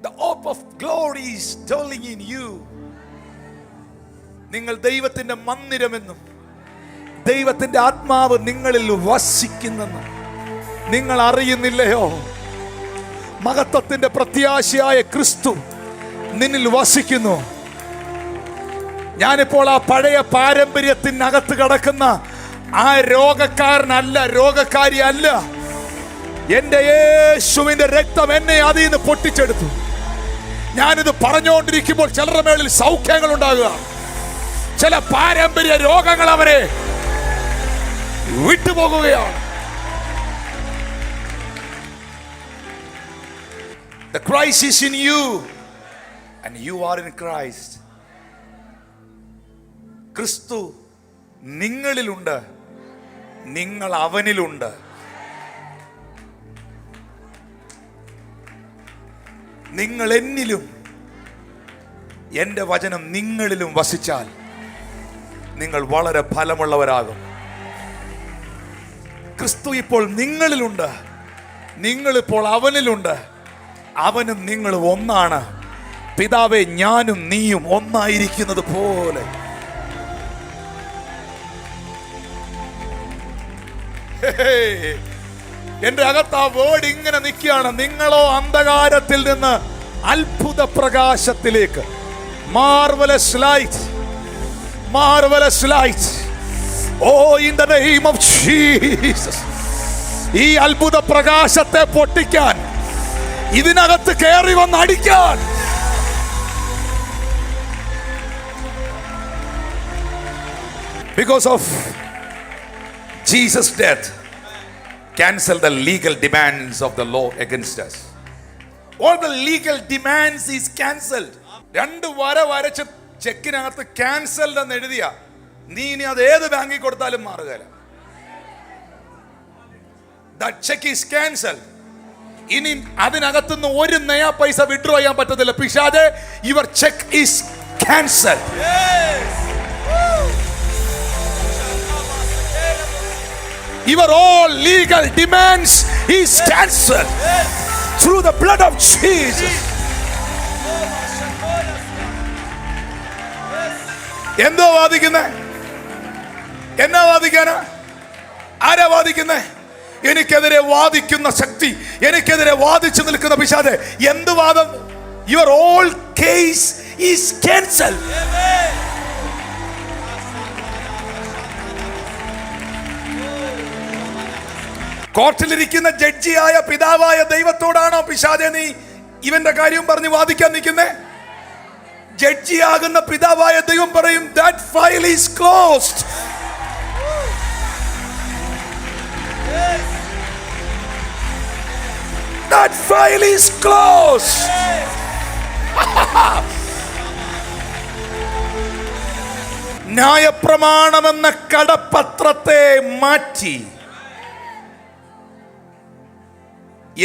The hope of glory is dwelling in you. നിങ്ങൾ ദൈവത്തിന്റെ മന്ദിരമെന്നും ദൈവത്തിന്റെ ആത്മാവ് നിങ്ങളിൽ വസിക്കുന്നെന്നും നിങ്ങൾ അറിയുന്നില്ലയോ? മഹത്വത്തിന്റെ പ്രത്യാശയായ ക്രിസ്തു നിന്നിൽ വസിക്കുന്നു. ഞാനിപ്പോൾ ആ പഴയ പാരമ്പര്യത്തിനകത്ത് കിടക്കുന്ന ആ രോഗക്കാരനല്ല, രോഗക്കാരി അല്ല. എന്റെ യേശുവിന്റെ രക്തം എന്നെ അതിൽ നിന്ന് പൊട്ടിച്ചെടുത്തു. ഞാനിത് പറഞ്ഞുകൊണ്ടിരിക്കുമ്പോൾ ചിലരുടെ മേളിൽ സൗഖ്യങ്ങൾ ഉണ്ടാകുക, ചില പാരമ്പര്യ രോഗങ്ങൾ അവരെ വിട്ടുപോകുകയാണ്. The Christ is in you and you are in Christ. ക്രിസ്തു നിങ്ങളിലുണ്ട്, നിങ്ങൾ അവനിലുണ്ട്. നിങ്ങൾ എന്നിലും എൻ്റെ വചനം നിങ്ങളിലും വസിച്ചാൽ നിങ്ങൾ വളരെ ഫലമുള്ളവരാകും. ക്രിസ്തു ഇപ്പോൾ നിങ്ങളിലുണ്ട്. നിങ്ങളിപ്പോൾ അവനിലുണ്ട്, അവനും നിങ്ങളും ഒന്നാണ്. പിതാവേ, ഞാനും നീയും ഒന്നായിരിക്കുന്നത് പോലെ. എന്റെ അകത്ത് ആ വേർഡ് ഇങ്ങനെ നിൽക്കുകയാണ്. നിങ്ങളോ അന്ധകാരത്തിൽ നിന്ന് അത്ഭുത പ്രകാശത്തിലേക്ക്. Marvellous light, marvellous light. Oh, in the name of Jesus, ഈ അത്ഭുത പ്രകാശത്തെ പൊട്ടിക്കാൻ, ഇതിനകത്ത് കയറി വന്ന് അടിക്കാൻ. Because of Jesus' death, cancel the legal demands of the law against us. All the legal demands is cancelled. 2 വര വരച്ച് ചെക്കിനകത്ത് ക്യാൻസൽഡ് എന്ന് എഴുതിയ നീ ഇനി അത് ഏത് ബാങ്കിൽ കൊടുത്താലും മാറുകയില്ല. That check is cancelled. ഇനി അതിനകത്തുനിന്ന് 1 നയാ പൈസ വിഡ്രോ ചെയ്യാൻ പറ്റത്തില്ല. പിശാചേ, your check is cancelled. Your all legal demands is cancelled through the blood of Jesus. എന്തോ വാദിക്കുന്നേ? എന്നാ വാദിക്കാനാ? ആരാ വാദിക്കുന്നേ? എനിക്കെതിരെ വാദിക്കുന്ന ശക്തി, എനിക്കെതിരെ വാദിച്ചു നിൽക്കുന്ന പിശാചേ, എന്ത് വാദം? Your all case is cancelled. കോർട്ടിലിരിക്കുന്ന ജഡ്ജിയായ പിതാവായ ദൈവത്തോടാണോ പിശാചേ നീ ഇവന്റെ കാര്യം പറഞ്ഞ് വാദിക്കാൻ നിൽക്കുന്നേ? ജഡ്ജിയാകുന്ന പിതാവായ ദൈവം പറയും, that file is closed. That file is closed. ന്യായപ്രമാണമെന്ന കടപ്പത്രത്തെ മാറ്റി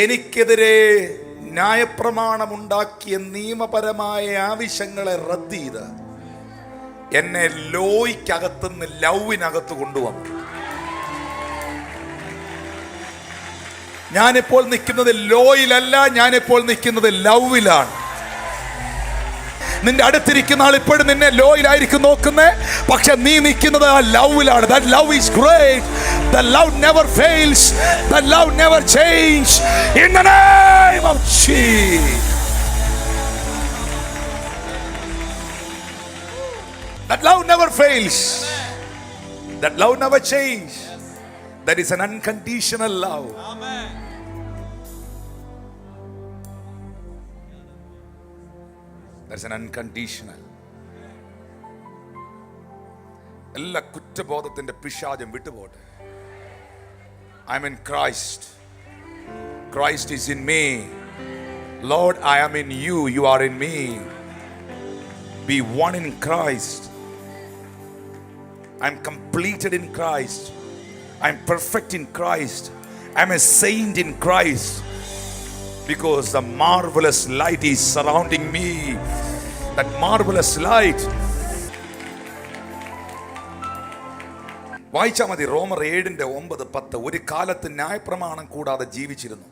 എനിക്കെതിരെ ന്യായപ്രമാണമുണ്ടാക്കിയ നിയമപരമായ ആവശ്യങ്ങളെ റദ്ദ് ചെയ്ത് എന്നെ ലോയ്ക്കകത്തുനിന്ന് ലൗവിനകത്ത് കൊണ്ടുവന്നു. ഞാനിപ്പോൾ നിൽക്കുന്നത് ലോയിലല്ല, ഞാനിപ്പോൾ നിൽക്കുന്നത് ലൗവിലാണ്. നിന്റെ അടുത്തിരിക്കുന്ന ആൾ ഇപ്പോഴും നിന്നെ ലോയിലായിരിക്കും നോക്കുന്നേ, പക്ഷെ നീ നിൽക്കുന്നത് ആ ലൗവിലാണ്. That love is great. The love never fails. The love never changes. In the name of Jesus. That love never fails. That love never changes. That is an unconditional love. Amen. That's an unconditional. എല്ലാ കുറ്റബോധത്തിന്റെ പിശാചം വിട്ടുപോട്ടെ. I'm in Christ. Christ is in me. Lord, I am in you. You are in me. Be one in Christ. I'm completed in Christ. I'm perfect in Christ. I'm a saint in Christ. Because the marvelous light is surrounding me. That marvelous light. വായിച്ചാൽ മതി റോമർ 7:9-10. ഒരു കാലത്ത് ന്യായപ്രമാണം കൂടാതെ ജീവിച്ചിരുന്നു.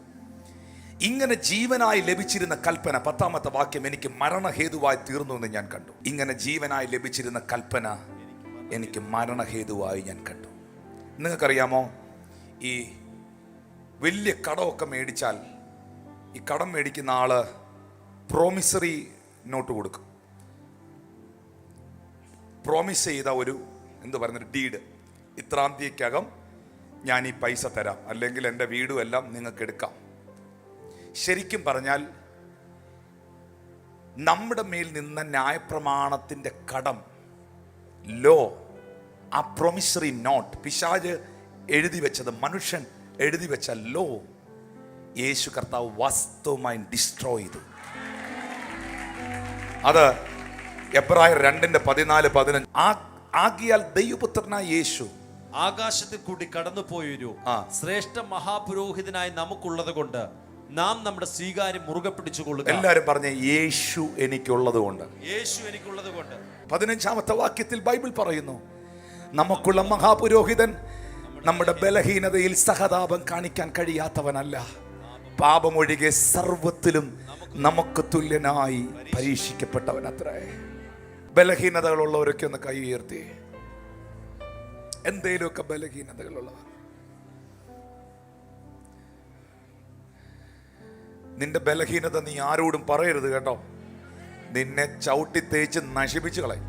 ഇങ്ങനെ ജീവനായി ലഭിച്ചിരുന്ന കൽപ്പന, 10ാമത്തെ വാക്യം, എനിക്ക് മരണഹേതുവായി തീർന്നു എന്ന് ഞാൻ കണ്ടു. ഇങ്ങനെ ജീവനായി ലഭിച്ചിരുന്ന കൽപ്പന എനിക്ക് മരണഹേതുവായി ഞാൻ കണ്ടു. നിങ്ങൾക്കറിയാമോ, ഈ വലിയ കടമൊക്കെ മേടിച്ചാൽ ഈ കടം മേടിക്കുന്ന ആള് പ്രോമിസറി നോട്ട് കൊടുക്കും. പ്രോമിസ് ചെയ്ത ഒരു ഡീഡ്, ഇത്രാം തീയതിക്കകം ഞാൻ ഈ പൈസ തരാം, അല്ലെങ്കിൽ എൻ്റെ വീടും എല്ലാം നിങ്ങൾക്ക് എടുക്കാം. ശരിക്കും പറഞ്ഞാൽ നമ്മുടെ മേൽ നിന്ന ന്യായപ്രമാണത്തിൻ്റെ കടം, ലോ, ആ പ്രൊമിസറി നോട്ട്, പിശാച് എഴുതി വെച്ചത്, മനുഷ്യൻ എഴുതി വെച്ച ലോ, യേശു കർത്താവ് വാസ്തവമായി ഡിസ്ട്രോയ് ചെയ്തു. അത് എബ്രായർ 2:14-15. ആകിയാൽ ദൈവപുത്രനായ യേശു ആകാശത്തിൽ കൂടി കടന്നുപോയൊരു ശ്രേഷ്ഠ മഹാപുരോഹിതനായി നമുക്കുള്ളത് കൊണ്ട് നാം നമ്മുടെ സ്വീകാര്യം മുറുകെ പിടിച്ചുകൊള്ളുക. എല്ലാവരും പറഞ്ഞേ, യേശു എനിക്കുള്ളത് കൊണ്ട്. യേശു എനിക്കുള്ളത് കൊണ്ട്. 15ാമത്തെ വാക്യത്തിൽ ബൈബിൾ പറയുന്നു, നമുക്കുള്ള മഹാപുരോഹിതൻ നമ്മുടെ ബലഹീനതയിൽ സഹതാപം കാണിക്കാൻ കഴിയാത്തവനല്ല. പാപമൊഴികെ സർവത്തിലും നമുക്ക് തുല്യനായി പരീക്ഷിക്കപ്പെട്ടവൻ അത്രേ. ബലഹീനതകളുള്ളവരൊക്കെ ഒന്ന് കൈ ഉയർത്തി. എന്തേലുമൊക്കെ ബലഹീനതകളുള്ളവർ, നിന്റെ ബലഹീനത നീ ആരോടും പറയരുത് കേട്ടോ. നിന്നെ ചവിട്ടി തേച്ച് നശിപ്പിച്ചു കളയും.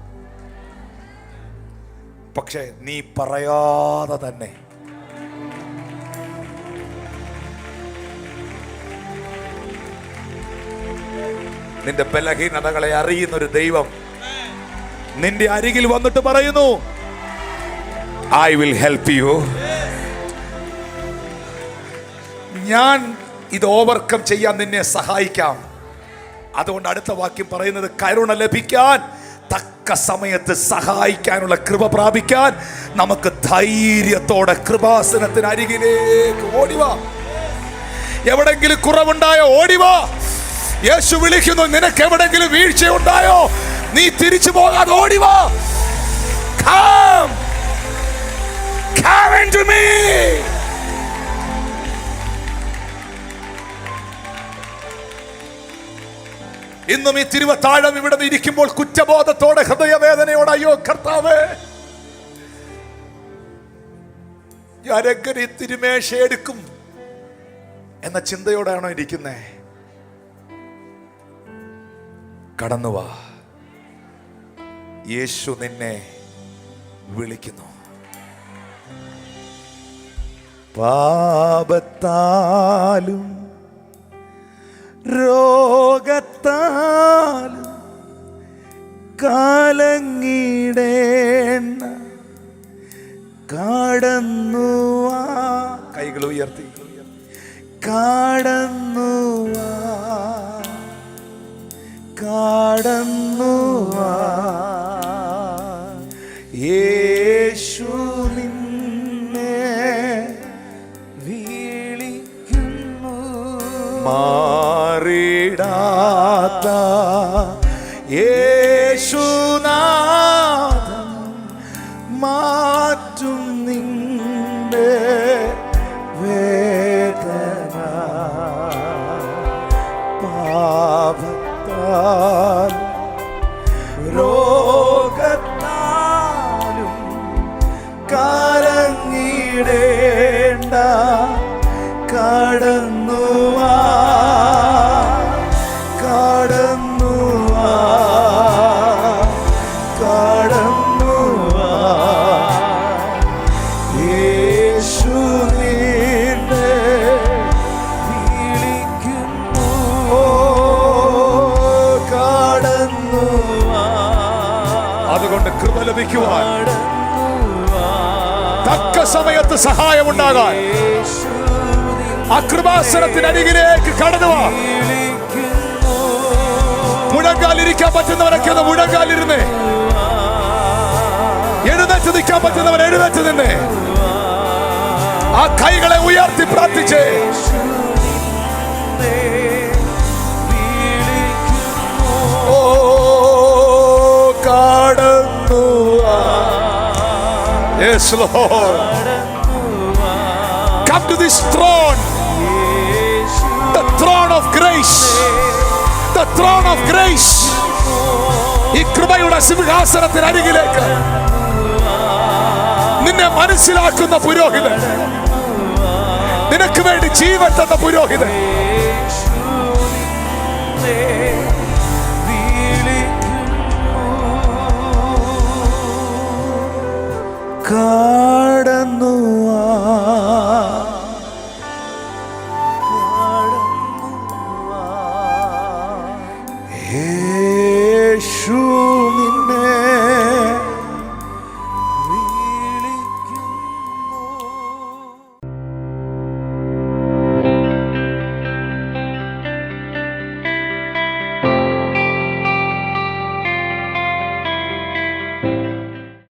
പക്ഷെ നീ പറയാതെ തന്നെ നിന്റെ ബലഹീനതകളെ അറിയുന്നൊരു ദൈവം നിന്റെ അരികിൽ വന്നിട്ട് പറയുന്നു, ഐ വിൽ ഹെൽപ്പ് യു. ഞാൻ ഇത് ഓവർകം ചെയ്യാൻ നിന്നെ സഹായിക്കാം. അതുകൊണ്ട് അടുത്ത വാക്യം പറയുന്നത്, കരുണ ലഭിക്കാൻ തക്ക സമയത്ത് സഹായിക്കാനുള്ള കൃപ പ്രാപിക്കാൻ നമുക്ക് ധൈര്യത്തോടെ കൃപാസനത്തിന് അരികിലേക്ക് ഓടിവാ. എവിടെങ്കിലും കുറവുണ്ടായോ ഓടിവാ. യേശു വിളിക്കുന്നു. നിനക്ക് എവിടെങ്കിലും വീഴ്ചയുണ്ടായോ നീ തിരിച്ചു പോകാതെ ഓടിവാ. Come into me. ഇന്നും ഈ തിരുവത്താഴം ഇവിടെ ഇരിക്കുമ്പോൾ കുറ്റബോധത്തോടെ ഹൃദയവേദനയോടെ, അയ്യോ കർത്താവേ, ഞാനെങ്ങനെ തിരുമേശ എടുക്കും എന്ന ചിന്തയോടെയാണോ ഇരിക്കുന്നേ? കടന്നുവാ. യേശു നിന്നെ വിളിക്കുന്നു. പാപത്താലും രോഗത്താലും കലങ്ങിടേണ്ട കടന്നുവാ. കൈകൾ ഉയർത്തി. കടന്നുവാ, കടന്നുവാ. യേശു നിന്നെ വിളിക്കുന്നു. മാറിടാത്ത യേശുനാഥൻ മാറ്റും നിന്റെ വേദന. പാപത്താൽ രോഗത്താലും കലങ്ങിടേണ്ട കടന്നുവാ, കടന്നുവാ, കടന്നുവാ. യേശു നിന്നെ വിളിക്കുന്നു. കടന്നുവാ. അതുകൊണ്ട് കൃപ ലഭിക്കുവാൻ, തക്ക സമയത്ത് സഹായമുണ്ടാകാൻ ആ കൃപാസനത്തിനരികിലേക്ക് കടന്നുവാ. മുഴങ്കാലിരിക്കാൻ പറ്റുന്നവരൊക്കെ ഒന്ന് മുഴങ്കാലിരുന്നേ. എഴുന്നേറ്റ് നിൽക്കാൻ പറ്റുന്നവർ എഴുന്നേറ്റ് നിന്നേ. ആ കൈകളെ ഉയർത്തി പ്രാർത്ഥിച്ചേ. ഓ കടന്നുവാ. Yes, Lord. Come to this throne, the throne of grace, the throne of grace. ഈ കൃപയുടെ സിംഹാസനത്തിന് അരികിലേക്ക് നിന്നെ മനസ്സിലാക്കുന്ന പുരോഹിതൻ, നിനക്ക് വേണ്ടി ജീവൻ തന്ന പുരോഹിതൻ. God